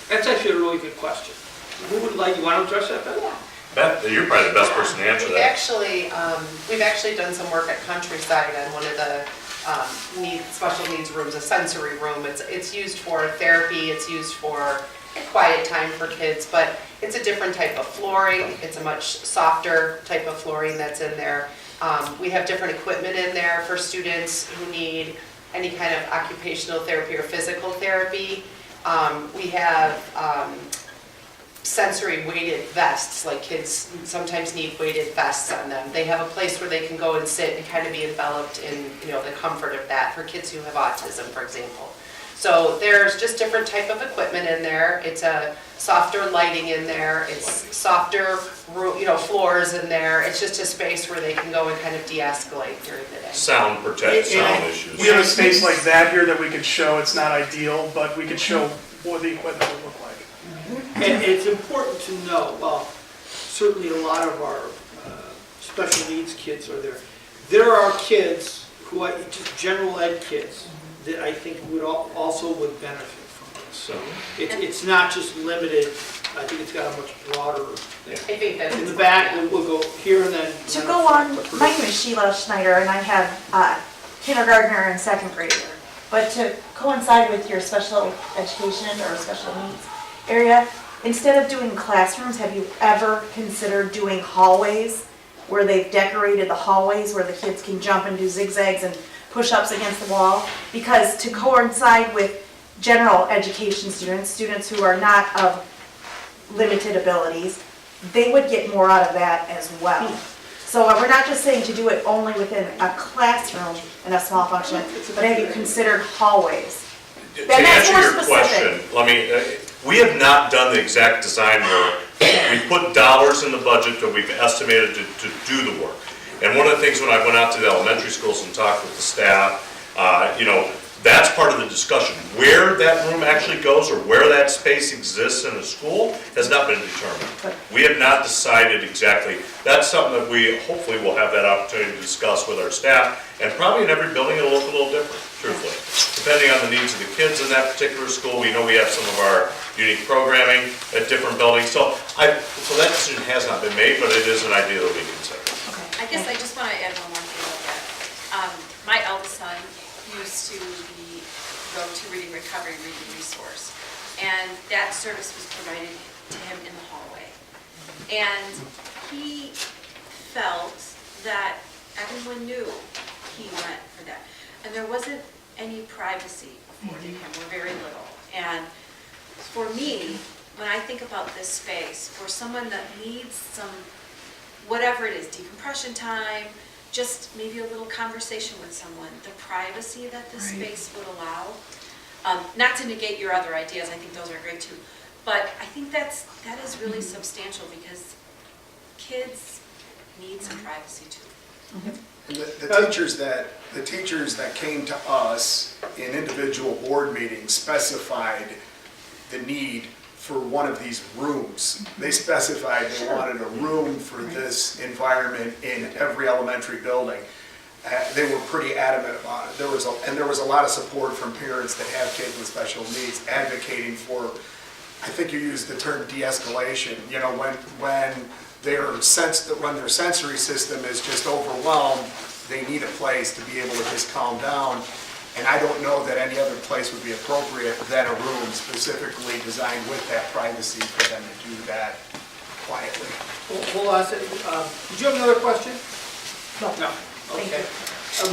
That's actually a really good question. Who would like, you want to address that, Beth? Yeah. Beth, you're probably the best person to answer that. We've actually done some work at Countryside on one of the special needs rooms, a sensory room. It's used for therapy, it's used for quiet time for kids, but it's a different type of flooring. It's a much softer type of flooring that's in there. We have different equipment in there for students who need any kind of occupational therapy or physical therapy. We have sensory weighted vests, like kids sometimes need weighted vests on them. They have a place where they can go and sit and kind of be enveloped in, the comfort of that for kids who have autism, for example. So there's just different type of equipment in there. It's a softer lighting in there. It's softer, floors in there. It's just a space where they can go and kind of de-escalate during the day. Sound issues. We have a space like that here that we could show. It's not ideal, but we could show what the equipment would look like. And it's important to know, well, certainly a lot of our special needs kids are there. There are kids who are just general ed kids that I think also would benefit from this. So it's not just limited, I think it's got a much broader. I think that's in the back, we'll go here and then. To go on, my name is Sheila Schneider, and I have a kindergartner and second grader. But to coincide with your special education or special needs area, instead of doing classrooms, have you ever considered doing hallways where they've decorated the hallways where the kids can jump and do zigzags and push-ups against the wall? Because to coincide with general education students who are not of limited abilities, they would get more out of that as well. So we're not just saying to do it only within a classroom in a small function, but have you considered hallways? To answer your question, we have not done the exact design work. We put dollars in the budget that we've estimated to do the work. And one of the things when I went out to the elementary schools and talked with the staff, that's part of the discussion. Where that room actually goes or where that space exists in a school has not been determined. We have not decided exactly. That's something that we hopefully will have that opportunity to discuss with our staff. And probably in every building it'll look a little different, truthfully. Depending on the needs of the kids in that particular school. We know we have some of our unique programming at different buildings. So that decision has not been made, but it is an idea that we consider. I guess I just want to add one more thing about that. used to go to Reading Recovery, Reading Resource. And that service was provided to him in the hallway. And he felt that everyone knew he went for that. And there wasn't any privacy afforded him, or very little. And for me, when I think about this space, for someone that needs some, whatever it is, decompression time, just maybe a little conversation with someone, the privacy that this space would allow, not to negate your other ideas, I think those are great too, but I think that is really substantial because kids need some privacy too. And the teachers that came to us in individual board meetings specified the need for one of these rooms. They specified they wanted a room for this environment in every elementary building. They were pretty adamant about it. There was a lot of support from parents that have kids with special needs advocating for, I think you used the term de-escalation. You know, when their sensory system is just overwhelmed, they need a place to be able to just calm down. And I don't know that any other place would be appropriate than a room specifically designed with that privacy for them to do that quietly. Hold on a second. Did you have another question? No. No. Okay.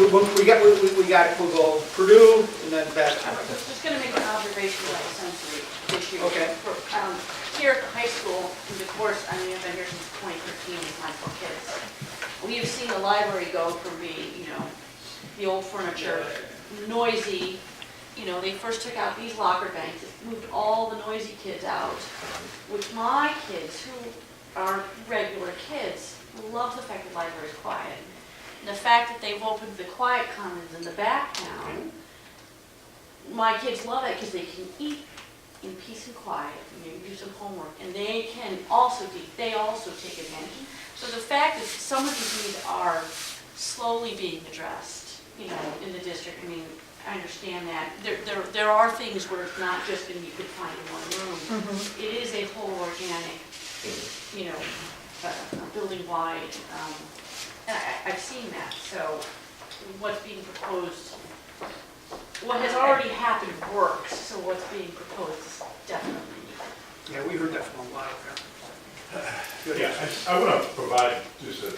We got it. We'll go Purdue and then back. I'm just going to make an observation about the sensory issue. Okay. Here at the high school, in the course, I mean, I've been here since 2013 with my 4 kids. We have seen the library go from being, the old furniture, noisy. They first took out these locker banks, moved all the noisy kids out, which my kids, who are regular kids, love the fact that the library is quiet. And the fact that they've opened the quiet commons in the back now, my kids love it because they can eat in peace and quiet, do some homework, and they can also take advantage. So the fact that some of these needs are slowly being addressed, in the district, I mean, I understand that. There are things where it's not just going to be confined in one room. It is a whole organic, building-wide, and I've seen that. So what's being proposed, what has already happened works, so what's being proposed is definitely needed. Yeah, we heard that from a lot of parents. Yeah, I want to provide just a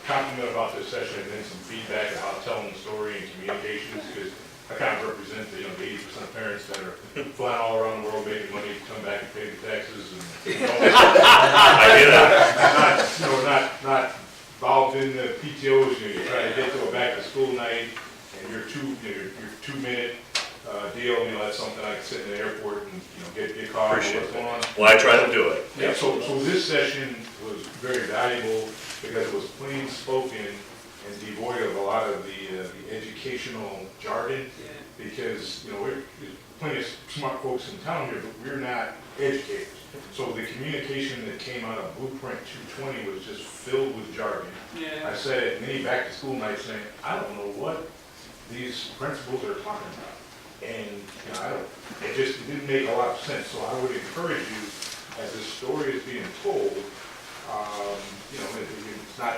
compliment about this session and then some feedback about telling the story and communications, because I kind of represent the 80% of parents that are flying all around the world making money to come back and pay the taxes and I get that. not involved in the PTOs. You try to get to a back to school night and your 2-minute deal. That's something I can sit in the airport and get caught on what's going on. Well, I try to do it. Yeah, so this session was very valuable because it was plain spoken and devoid of a lot of the educational jargon. Because there's plenty of smart folks in town here, but we're not educators. So the communication that came out of Blueprint 220 was just filled with jargon. Yeah. I said at many back to school nights saying, I don't know what these principals are talking about. And it didn't make a lot of sense. So I would encourage you, as this story is being told, it's not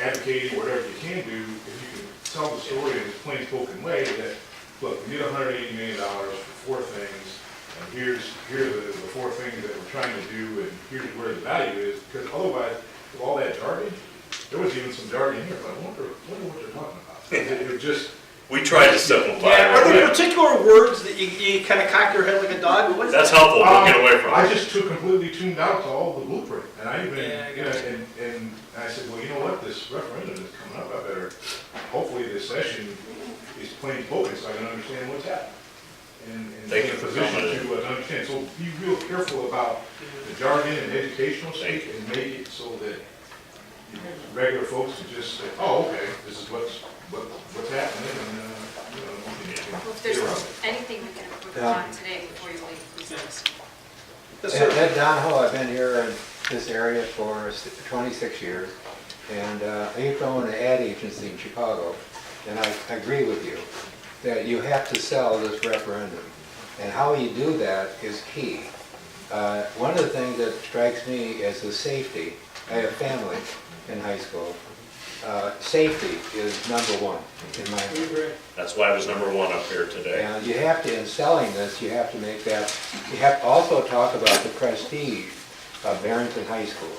advocating whatever you can do, if you can tell the story in a plain spoken way that, look, we need $180 million for 4 things, and here are the 4 things that we're trying to do, and here's where the value is, because otherwise, with all that jargon, there was even some jargon here, but I wonder what they're talking about. It was just... We tried to simplify Yeah, are it. there particular words that you kind of cock your head like a dog? What is That's that? helpful, we'll get away from I it. just took completely tuned out to all the blueprint, and I even, Yeah, I got you. and I said, well, you know what, this referendum is coming up, I better, hopefully this session is plain spoken so I can understand what's happening. And Thank be you in a for position coming in. to understand, so be real careful about the jargon and educational speak and make it so that regular folks can just say, oh, okay, this is what's happening, and, Well, if there's anything we can improve on today before you leave, please let us know. Ed Donahoe, I've been here in this area for 26 years, and I used to own an ad agency in Chicago, and I agree with you that you have to sell this referendum, and how you do that is key. One of the things that strikes me is the safety. I have family in high school. safety is number one in my opinion. That's why it was number one up here today. And you have to, in selling this, you have to make that, you have to also talk about the prestige of Barrington High School.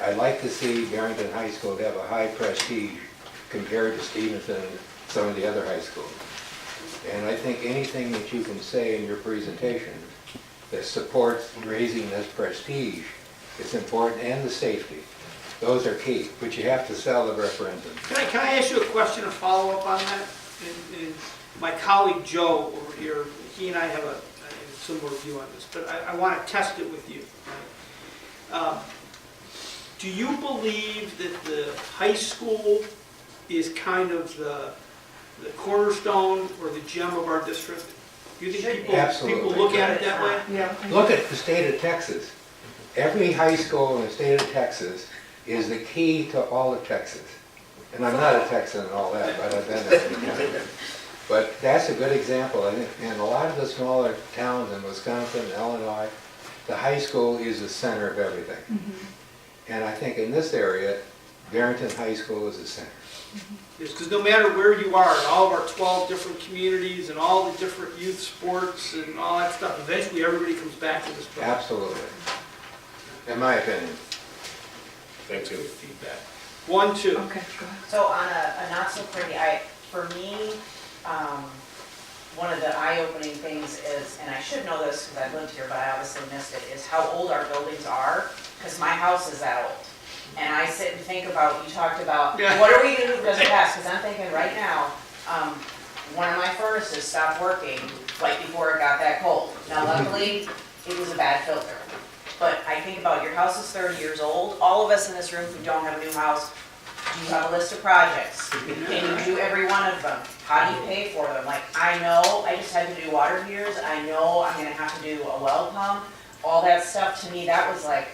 I'd like to see Barrington High School have a high prestige compared to Stevenson and some of the other high schools. And I think anything that you can say in your presentation that supports raising this prestige is important, and the safety. Those are key, but you have to sell the referendum. Can I ask you a question, a follow-up on that? And my colleague Joe over here, he and I have a similar view on this, but I want to test it with you. Right? Do you believe that the high school is kind of the cornerstone or the gem of our district? Do you think people look at it that way? Yeah. Look at the state of Texas. Every high school in the state of Texas is the key to all of Texas. And I'm not a Texan and all that, but I've been there. But that's a good example. I think in a lot of the smaller towns in Wisconsin and Illinois, the high school is the center of everything. Mm-hmm. And I think in this area, Barrington High School is the center. Mm-hmm. Yes, because no matter where you are, in all of our 12 different communities and all the different youth sports and all that stuff, eventually everybody comes back to this building. Absolutely. In my opinion. Thank you. Good feedback. 1, 2. Okay, go ahead. So on a not so pretty, for me, one of the eye-opening things is, and I should know this because I've lived here, but I obviously missed it, is how old our buildings are, because my house is that old. And I sit and think about, you talked about, what are we gonna do if it doesn't pass? Because I'm thinking right now, one of my furnaces stopped working right before it got that cold. Now luckily, it was a bad filter. But I think about your house is 30 years old. All of us in this room who don't have a new house, do you have a list of projects? Can you do every one of them? How do you pay for them? Like, I know I just had to do water heaters. I know I'm gonna have to do a well pump. All that stuff, to me, that was like,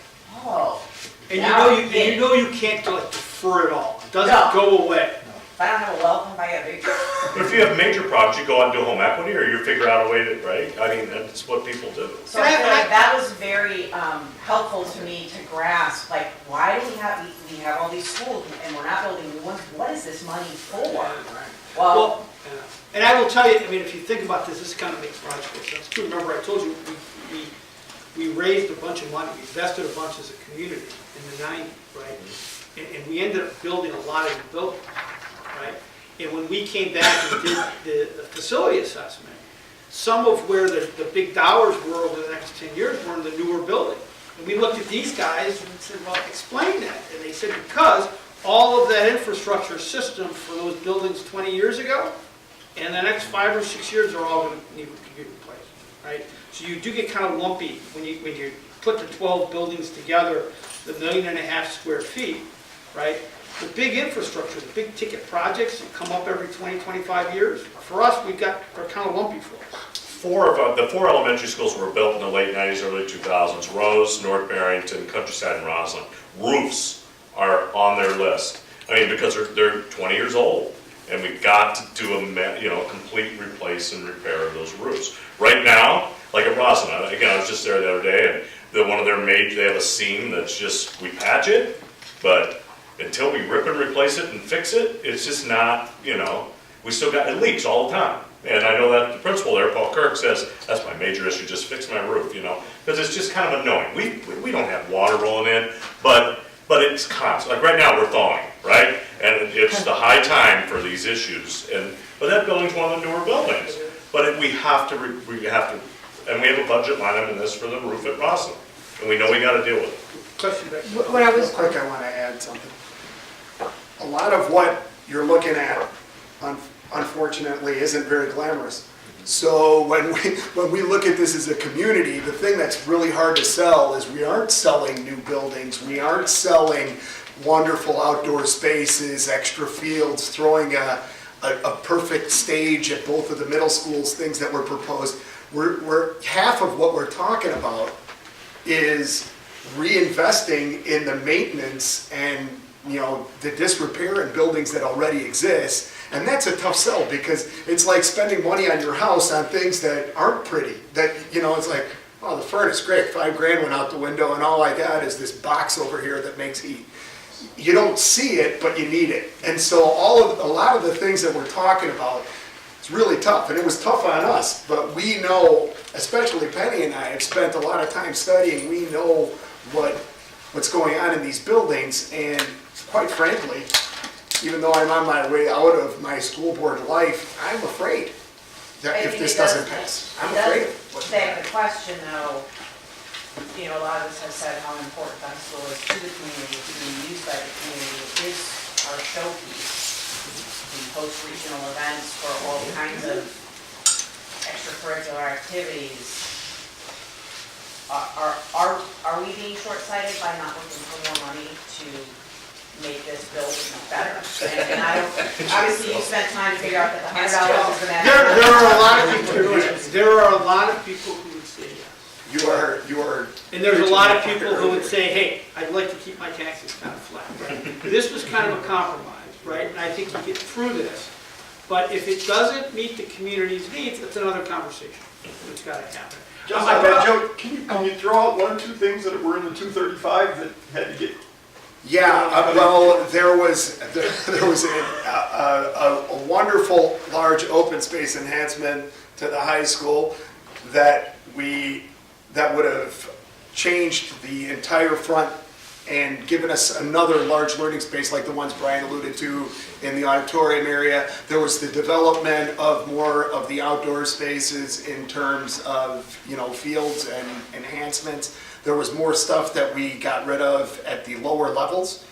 oh. And you know you can't like defer it all. It doesn't go away. If I don't have a well pump, I got a big. But if you have major projects, you go out and do home equity, or you figure out a way to, right? I mean, that's what people do. So I feel like that was very helpful to me to grasp, like, why do we have all these schools and we're not building new ones? What is this money for? Well, and I will tell you, I mean, if you think about this kind of makes logical sense too. Remember, I told you we raised a bunch of money, we invested a bunch as a community in the 90s, right? And we ended up building a lot of new buildings. Right? And when we came back and did the facility assessment, some of where the big dollars were over the next 10 years were in the newer building. And we looked at these guys and said, well, explain that. And they said, because all of that infrastructure system for those buildings 20 years ago, and the next 5 or 6 years are all going to need to be replaced. Right? So you do get kind of lumpy when you put the 12 buildings together, the 1.5 million square feet, right? The big infrastructure, the big ticket projects that come up every 20, 25 years, for us, they're kind of lumpy for us. The four elementary schools were built in the late 90s, early 2000s. Rose, North Barrington, Countryside, and Roslyn. Roofs are on their list. I mean, because they're 20 years old. And we've got to do a complete replace and repair of those roofs. Right now, like at Roslyn, again, I was just there the other day, and one of their they have a seam that's just, we patch it, but until we rip and replace it and fix it, it's just not, we still got, it leaks all the time. And I know that the principal there, Paul Kirk, says, that's my major issue, just fix my roof, because it's just kind of annoying. We don't have water rolling in, but it's constant. Like right now, we're thawing, right? And it's the high time for these issues. But that building's one of the newer buildings. But we have to, and we have a budget line item in this for the roof at Roslyn. And we know we got to deal with it. Question back. Real quick, I want to add something. A lot of what you're looking at, unfortunately, isn't very glamorous. So when we look at this as a community, the thing that's really hard to sell is we aren't selling new buildings, we aren't selling wonderful outdoor spaces, extra fields, throwing a perfect stage at both of the middle schools, things that were proposed. We're half of what we're talking about is reinvesting in the maintenance and the disrepair in buildings that already exist. And that's a tough sell because it's like spending money on your house on things that aren't pretty. That, it's like, oh, the furnace, great, $5,000 went out the window and all I got is this box over here that makes heat. you don't see it, but you need it. And so a lot of the things that we're talking about, it's really tough, and it was tough on us, but we know, especially Penny and I have spent a lot of time studying, we know what's going on in these buildings, and quite frankly, even though I'm on my way out of my school board life, I'm afraid that if this doesn't pass. I'm afraid. It does beg the question though, you know, a lot of us have said how important the high school is to the community, to being used by the community. It is our showpiece. We host regional events for all kinds of extracurricular activities. Are we being short-sighted by not looking for more money to make this building better? And I don't, obviously you spent time to figure out that the $100 is the matter. There are a lot of people, there are a lot of people who would say yes. You are. And there's a lot of people who would say, hey, I'd like to keep my taxes kind of flat. Right? This was kind of a compromise, right? And I think you get through this. But if it doesn't meet the community's needs, it's another conversation. It's got to happen. Joe, can you throw out one or two things that were in the 235 that had to get? Yeah, well, there was a wonderful large open space enhancement to the high school that would have changed the entire front and given us another large learning space like the ones Brian alluded to in the auditorium area. There was the development of more of the outdoor spaces in terms of, you know, fields and enhancements. There was more stuff that we got rid of at the lower levels.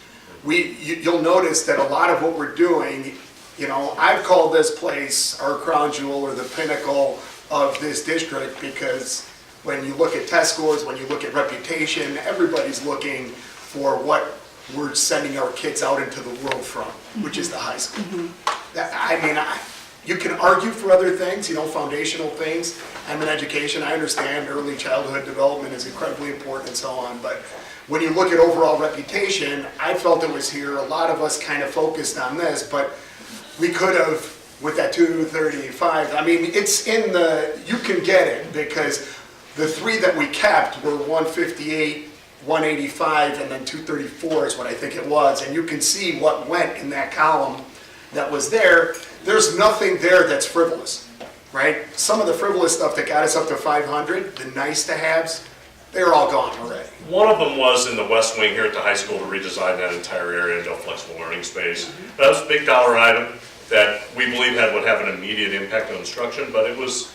You'll notice that a lot of what we're doing, you know, I've called this place our crown jewel or the pinnacle of this district because when you look at test scores, when you look at reputation, everybody's looking for what we're sending our kids out into the world from, which is the high school. You can argue for other things, you know, foundational things. I'm in education, I understand early childhood development is incredibly important and so on, but when you look at overall reputation, I felt it was here. A lot of us kind of focused on this, but we could have, with that 235, I mean, it's in the, you can get it because the three that we kept were 158, 185, and then 234 is what I think it was. And you can see what went in that column that was there. There's nothing there that's frivolous, right? Some of the frivolous stuff that got us up to 500, the nice to haves, they're all gone already. One of them was in the west wing here at the high school to redesign that entire area into a flexible learning space. That was a big dollar item that we believe would have an immediate impact on instruction, but it was,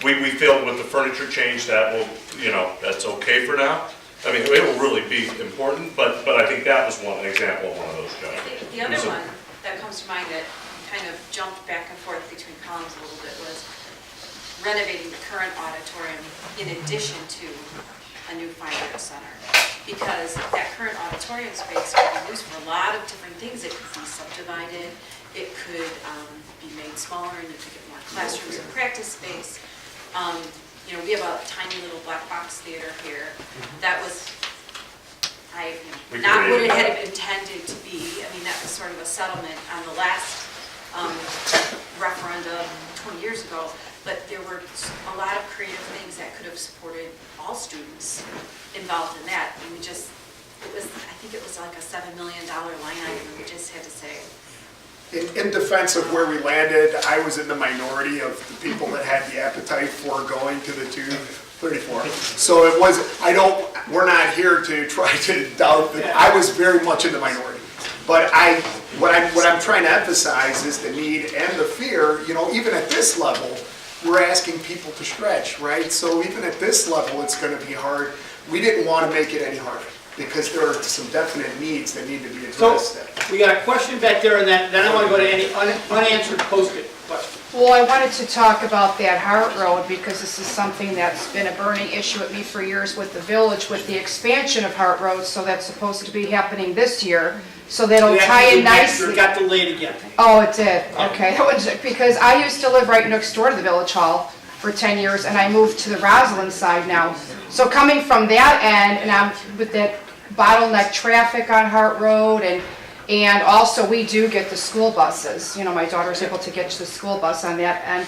we feel with the furniture change that will, you know, that's okay for now. I mean, it will really be important, but I think that was one example of one of those jobs. The other one that comes to mind that kind of jumped back and forth between columns a little bit was renovating the current auditorium in addition to a new fine arts center. Because that current auditorium space could be used for a lot of different things. It could be subdivided, it could be made smaller, and you could get more classrooms and practice space. You know, we have a tiny little black box theater here. That was, not what it had intended to be. I mean, that was sort of a settlement on the last referendum 20 years ago. But there were a lot of creative things that could have supported all students involved in that. And I think it was like a $7 million line item, and we just had to say. In defense of where we landed, I was in the minority of the people that had the appetite for going to the 234. So it was, we're not here to try to doubt that. I was very much in the minority. But what I'm trying to emphasize is the need and the fear, you know, even at this level, we're asking people to stretch, right? So even at this level, it's going to be hard. We didn't want to make it any harder because there are some definite needs that need to be addressed. So we got a question back there, and then I want to go to any unanswered posted questions. Well, I wanted to talk about that Hart Road because this is something that's been a burning issue with me for years with the village, with the expansion of Hart Road, so that's supposed to be happening this year. So that'll tie in nicely. It got delayed again. Oh, it did? Okay. Because I used to live right next door to the Village Hall for 10 years, and I moved to the Roslyn side now. So coming from that end, and I'm with that bottleneck traffic on Hart Road, and also we do get the school buses. You know, my daughter's able to get to the school bus on that end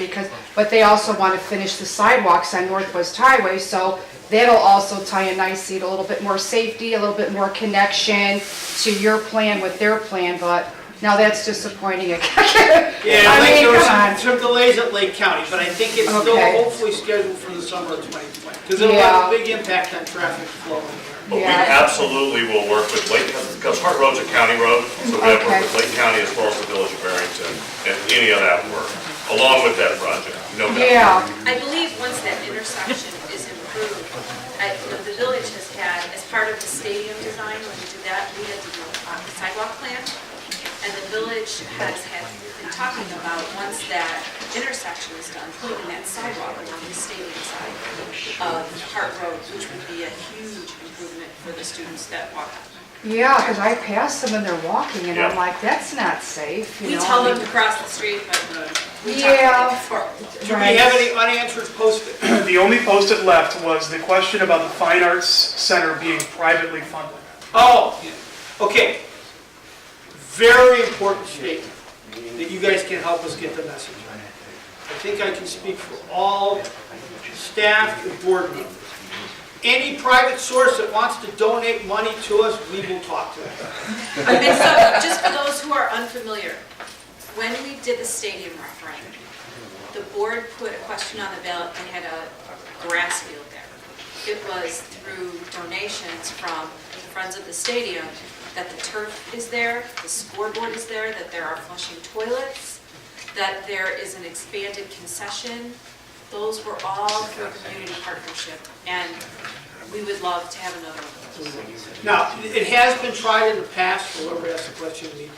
but they also want to finish the sidewalks on Northwest Highway, so that'll also tie in nicely to a little bit more safety, a little bit more connection to your plan with their plan, but now that's disappointing. Yeah, I like mean, there were come on. some delays at Lake County, but I think it's still Okay. hopefully scheduled for the summer of 2020. Because it'll have a big impact on traffic flow in here. But we Yeah. absolutely will work with Lake, because Hart Road's a county road, so we have to work Okay. with Lake County as well as the Village of Barrington and any of that work, along with that project, no doubt. Yeah, I believe once that intersection is improved, the village has had, as part of the stadium design, when we did that, we had to do a sidewalk plan. And the village has been talking about, once that intersection is done, putting in that sidewalk along the stadium side of Hart Road, which would be a huge improvement for the students that walk. yeah, because I pass them and they're walking and I'm Yeah. like, that's not safe, you We know? tell them to cross the street, but we talk Yeah. about it before. Do we have any unanswered posted? The only post-it left was the question about the Fine Arts Center being privately funded. Oh, okay. Very important statement that you guys can help us get the message on. I think I can speak for all staff and board members. Any private source that wants to donate money to us, we will talk to them. And so, just for those who are unfamiliar, when we did the stadium referendum, the board put a question on the ballot and had a grass field there. It was through donations from the Friends of the Stadium that the turf is there, the scoreboard is there, that there are flushing toilets, that there is an expanded concession. Those were all through a community partnership, and we would love to have another one. Now, it has been tried in the past, whoever asked the question to me,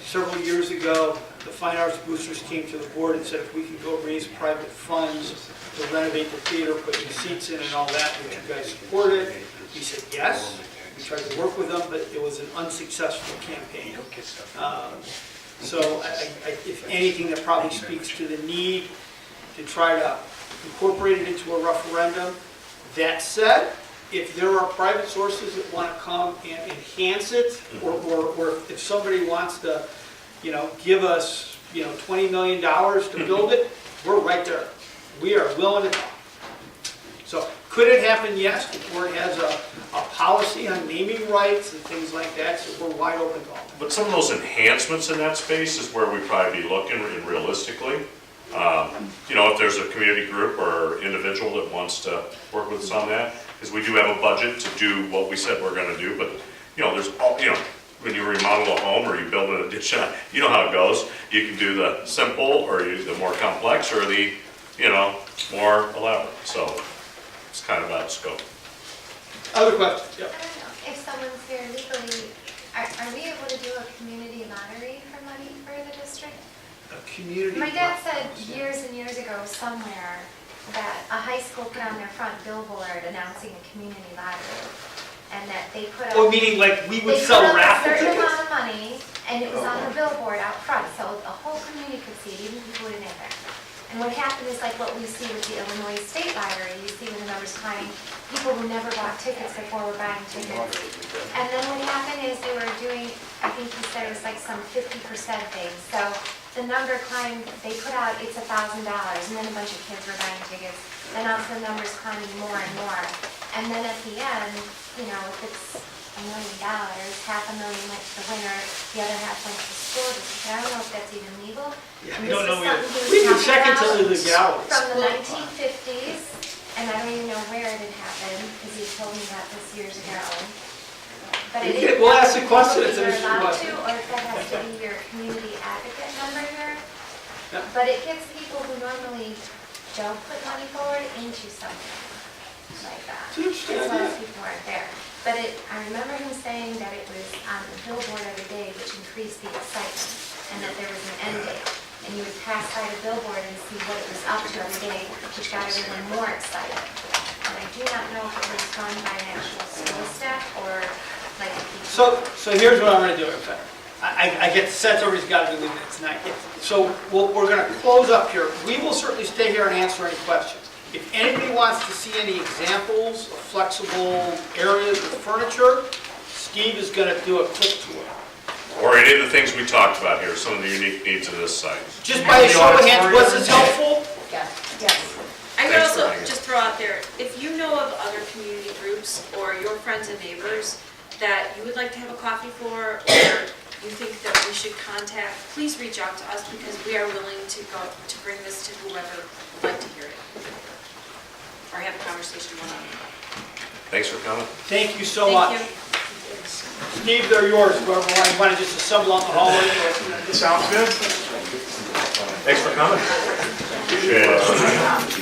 several years ago, the Fine Arts Boosters came to the board and said if we could go raise private funds to renovate the theater, put new seats in and all that, would you guys support it? We said yes. We tried to work with them, but it was an unsuccessful campaign. So if anything, that probably speaks to the need to try to incorporate it into a referendum. That said, if there are private sources that want to come and enhance it, or if somebody wants to, give us, $20 million to build it, we're right there. We are willing to talk. So could it happen? Yes. The board has a policy on naming rights and things like that, so we're wide open to all that. But some of those enhancements in that space is where we probably be looking realistically. If there's a community group or individual that wants to work with us on that, because we do have a budget to do what we said we're gonna do, but, there's all, when you remodel a home or you build an addition, you know how it goes. You can do the simple or the more complex or the, more elaborate. So it's kind of out of scope. Other questions? Yep. I don't know, if someone's here legally, are we able to do a community lottery for money for the district? A community. My dad said years and years ago somewhere that a high school put on their front billboard announcing a community lottery. And that they put Or up. meaning like we would sell raffle They put up a certain tickets? amount of money, and it was on the billboard out front, so the whole community could see it, even people who didn't live there. And what happened is like what we see with the Illinois State Lottery, you see when the numbers climb, people who never bought tickets before were buying tickets. And then what happened is they were doing, I think he said it was like some 50% thing. So the number climbed, they put out it's $1,000, and then a bunch of kids were buying tickets. Then also the numbers climbing more and more. And then at the end, if it's $1 million, $500,000 went to the winner, the other half went to the school district. I don't know if that's even legal. Yeah, And we don't this know is either. something he We was can check talking into about the legalities. from the 1950s, and I don't even know where it had happened, because he told me about this years ago. But it is. We'll ask the question if You're there's allowed one. to, or if that has to be your community advocate number here. Yep. But it gets people who normally don't put money forward into something like that. It's interesting As well as idea. people aren't there. But I remember him saying that it was on the billboard every day, which increased the excitement, and that there was an end date. And you would pass by the billboard and see what it was up to every day, which got everyone more excited. And I do not know if it was done by an actual school staff or like a teacher. So here's what I'm gonna do. I get the sense everybody's got to be leaving tonight. So we're gonna close up here. We will certainly stay here and answer any questions. If anybody wants to see any examples of flexible areas with furniture, Steve is gonna do a quick tour. Or any of the things we talked about here, some of the unique needs of this site. Just by a show of hands, was this helpful? Yes, yes. I And would Thanks for also being here. just throw out there, if you know of other community groups or your friends and neighbors that you would like to have a coffee for, or you think that we should contact, please reach out to us because we are willing to go, to bring this to whoever would like to hear it. Or have a conversation one-on-one. Thanks for coming. Thank you so much. Thank you. Steve, they're yours, whoever want to just assemble on the hallway. Sounds good. Thanks for coming. Appreciate it.